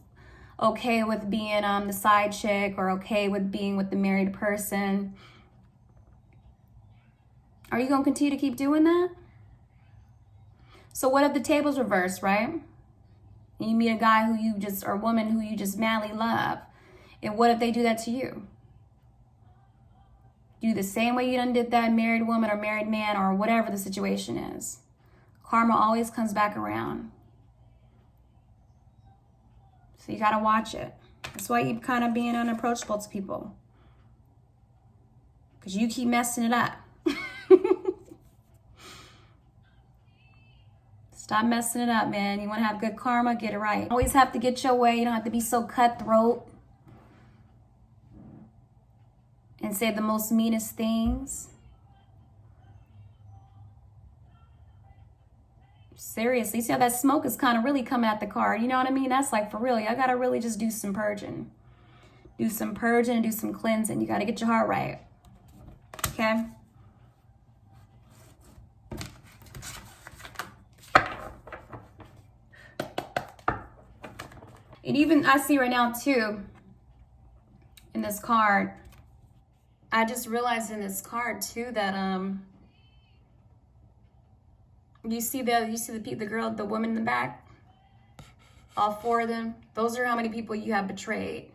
Speaker 1: okay with being the side chick, or okay with being with the married person, are you going to continue to keep doing that? So what if the tables reversed, right? And you meet a guy who you just, or woman who you just madly love. And what if they do that to you? Do the same way you done did that married woman or married man or whatever the situation is. Karma always comes back around. So you gotta watch it. That's why you kind of being unapproachable to people. Because you keep messing it up. Stop messing it up, man. You want to have good karma, get it right. Always have to get your way. You don't have to be so cutthroat and say the most meanest things. Seriously, see how that smoke is kind of really coming at the card. You know what I mean? That's like for real. I got to really just do some purging. Do some purging and do some cleansing. You got to get your heart right. Okay? And even I see right now too, in this card, I just realized in this card too that you see the girl, the woman in the back, all four of them. Those are how many people you have betrayed.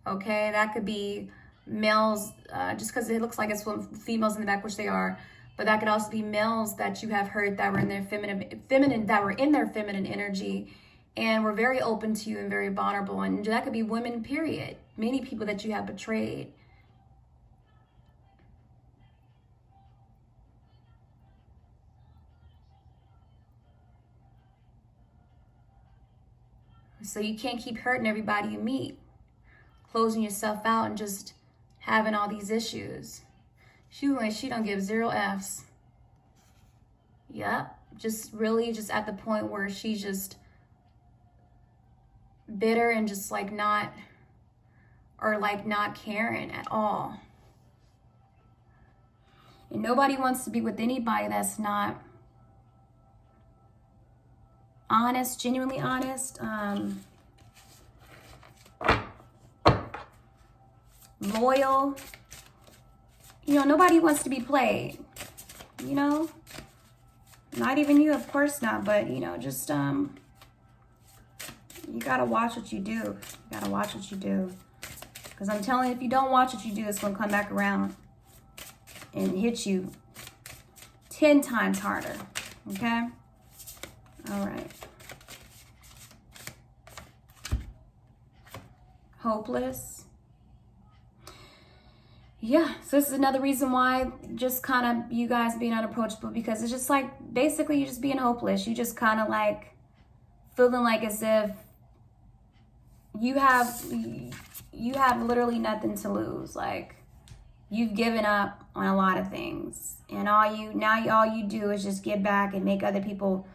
Speaker 1: Okay, that could be males, just because it looks like it's females in the back, which they are. But that could also be males that you have hurt that were in their feminine, that were in their feminine energy. And we're very open to you and very vulnerable. And that could be women, period. Many people that you have betrayed. So you can't keep hurting everybody you meet. Closing yourself out and just having all these issues. She don't give 0 Fs. Yep. Just really just at the point where she's just bitter and just like not caring at all. And nobody wants to be with anybody that's not honest, genuinely honest, loyal. You know, nobody wants to be played, you know? Not even you, of course not, but, you know, just, you gotta watch what you do. You gotta watch what you do. Because I'm telling you, if you don't watch what you do, it's gonna come back around and hit you 10 times harder. Okay? All right. Hopeless. Yeah, so this is another reason why just kind of you guys being unapproachable, because it's just like basically you just being hopeless. You just kind of like feeling like as if you have literally nothing to lose. Like you've given up on a lot of things, and all you do is just get back and make other people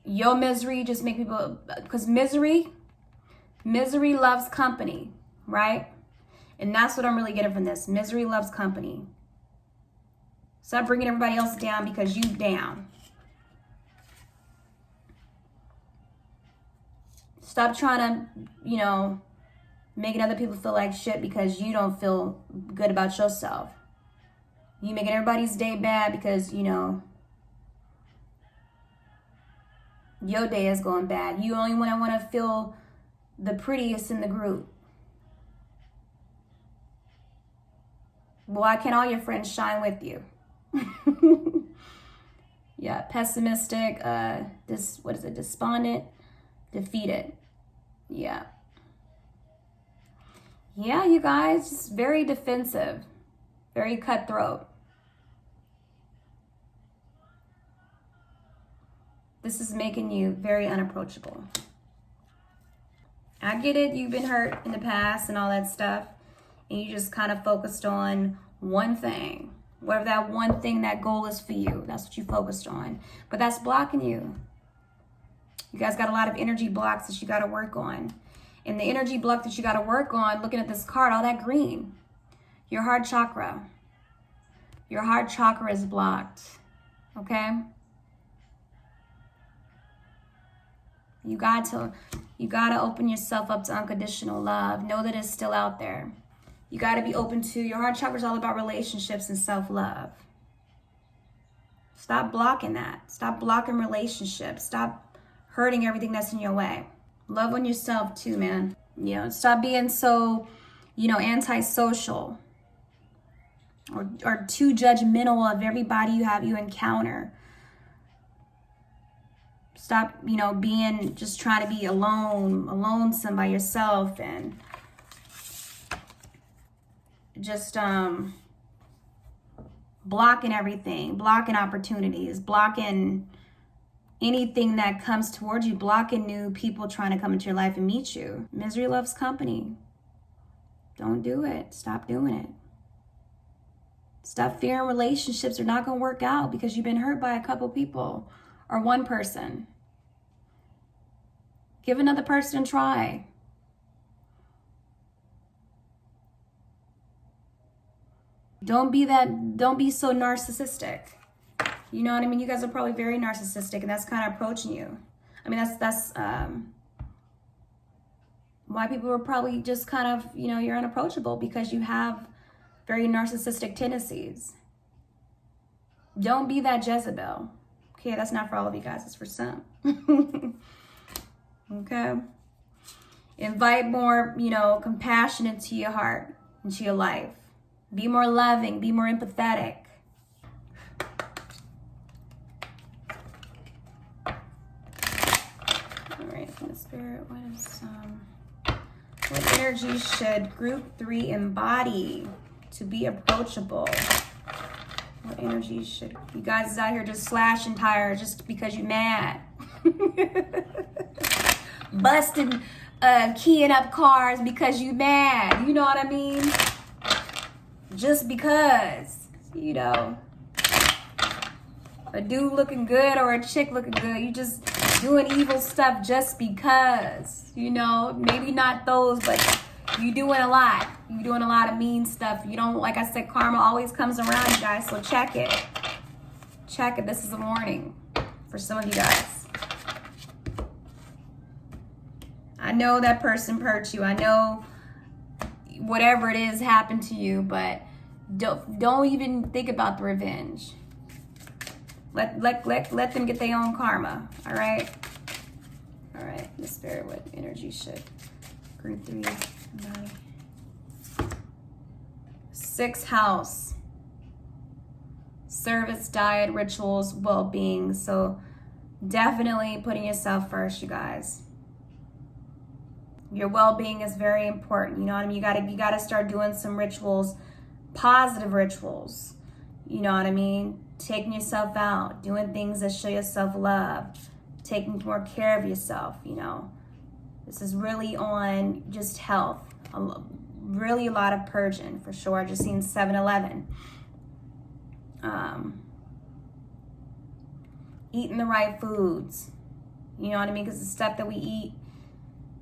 Speaker 1: your misery. Just make people, because misery loves company, right? And that's what I'm really getting from this. Misery loves company. Stop bringing everybody else down because you down. Stop trying to, you know, making other people feel like shit because you don't feel good about yourself. You making everybody's day bad because, you know, your day is going bad. You only want to feel the prettiest in the group. Why can't all your friends shine with you? Yeah, pessimistic, despondent, defeated. Yeah. Yeah, you guys, just very defensive, very cutthroat. This is making you very unapproachable. I get it, you've been hurt in the past and all that stuff, and you just kind of focused on one thing. Whatever that one thing, that goal is for you, that's what you focused on. But that's blocking you. You guys got a lot of energy blocks that you got to work on. And the energy block that you got to work on, looking at this card, all that green, your heart chakra. Your heart chakra is blocked, okay? You got to open yourself up to unconditional love. Know that it's still out there. You got to be open to, your heart chakra is all about relationships and self-love. Stop blocking that. Stop blocking relationships. Stop hurting everything that's in your way. Love on yourself too, man. You know, stop being so, you know, antisocial or too judgmental of everybody you encounter. Stop, you know, being, just trying to be lonesome by yourself, and just blocking everything, blocking opportunities, blocking anything that comes towards you, blocking new people trying to come into your life and meet you. Misery loves company. Don't do it. Stop doing it. Stop fearing relationships are not going to work out because you've been hurt by a couple people or one person. Give another person a try. Don't be so narcissistic. You know what I mean? You guys are probably very narcissistic, and that's kind of approaching you. I mean, that's why people are probably just kind of, you know, you're unapproachable, because you have very narcissistic tendencies. Don't be that Jezebel. Okay, that's not for all of you guys. It's for some. Okay? Invite more, you know, compassion into your heart, into your life. Be more loving. Be more empathetic. All right, from the Spirit, what energy should group 3 embody to be approachable? What energy should, you guys is out here just slashing tires just because you're mad. Busting, keying up cars because you mad. You know what I mean? Just because, you know, a dude looking good or a chick looking good, you just doing evil stuff just because, you know, maybe not those, but you doing a lot. You doing a lot of mean stuff. You don't, like I said, karma always comes around, you guys, so check it. Check it. This is a warning for some of you guys. I know that person hurt you. I know whatever it is happened to you, but don't even think about the revenge. Let them get their own karma. All right. All right. The Spirit, what energy should group 3 embody? 6th house. Service, diet, rituals, well-being. So definitely putting yourself first, you guys. Your well-being is very important. You know what I mean? You gotta start doing some rituals, positive rituals. You know what I mean? Taking yourself out, doing things that show yourself love, taking more care of yourself, you know. This is really on just health. Really a lot of purging, for sure. I just seen 7-Eleven. Eating the right foods. You know what I mean? Because the stuff that we eat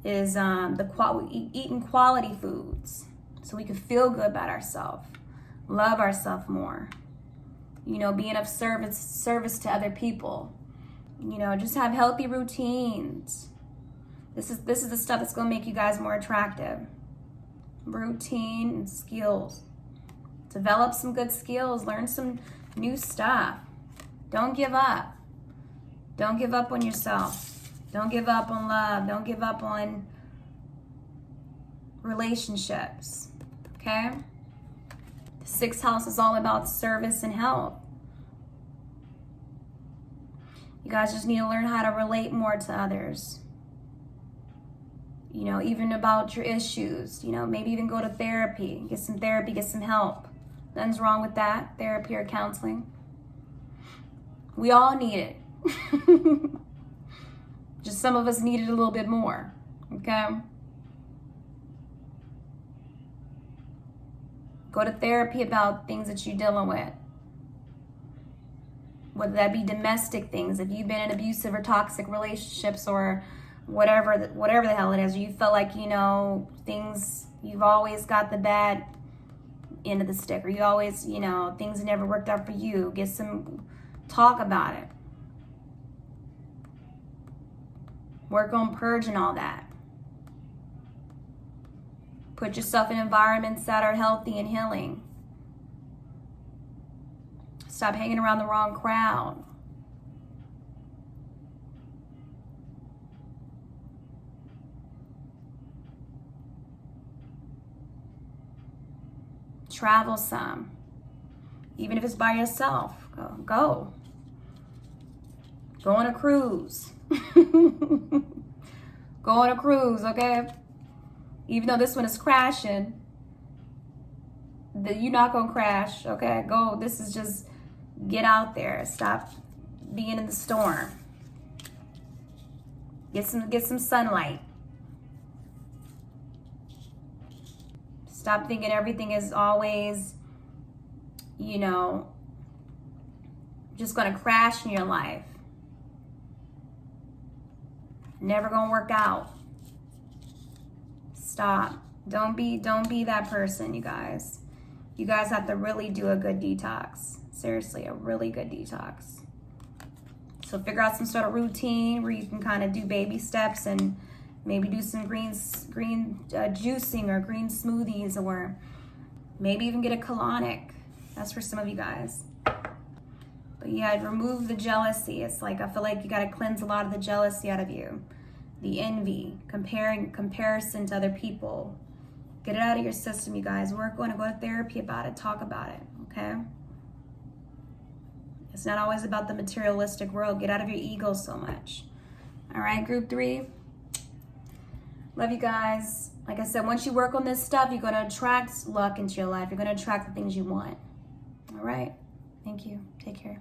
Speaker 1: is eating quality foods, so we can feel good about ourselves, love ourselves more. You know, being of service to other people. You know, just have healthy routines. This is the stuff that's gonna make you guys more attractive. Routine and skills. Develop some good skills. Learn some new stuff. Don't give up. Don't give up on yourself. Don't give up on love. Don't give up on relationships. Okay? The 6th house is all about service and health. You guys just need to learn how to relate more to others. You know, even about your issues. You know, maybe even go to therapy. Get some therapy, get some help. Nothing's wrong with that. Therapy or counseling. We all need it. Just some of us need it a little bit more. Okay? Go to therapy about things that you're dealing with. Whether that be domestic things, if you've been in abusive or toxic relationships, or whatever the hell it is, or you feel like, you know, things, you've always got the bad end of the stick, or you always, you know, things never worked out for you. Get some, talk about it. Work on purging all that. Put yourself in environments that are healthy and healing. Stop hanging around the wrong crowd. Travel some. Even if it's by yourself, go. Go on a cruise. Go on a cruise, okay? Even though this one is crashing, you're not gonna crash, okay? Go. This is just get out there. Stop being in the storm. Get some sunlight. Stop thinking everything is always, you know, just gonna crash in your life. Never gonna work out. Stop. Don't be that person, you guys. You guys have to really do a good detox. Seriously, a really good detox. So figure out some sort of routine where you can kind of do baby steps and maybe do some green juicing or green smoothies, or maybe even get a colonic. That's for some of you guys. But yeah, remove the jealousy. It's like, I feel like you got to cleanse a lot of the jealousy out of you. The envy, comparison to other people. Get it out of your system, you guys. We're going to go to therapy about it, talk about it, okay? It's not always about the materialistic world. Get out of your ego so much. All right, group 3. Love you guys. Like I said, once you work on this stuff, you're going to attract luck into your life. You're going to attract the things you want. All right. Thank you. Take care.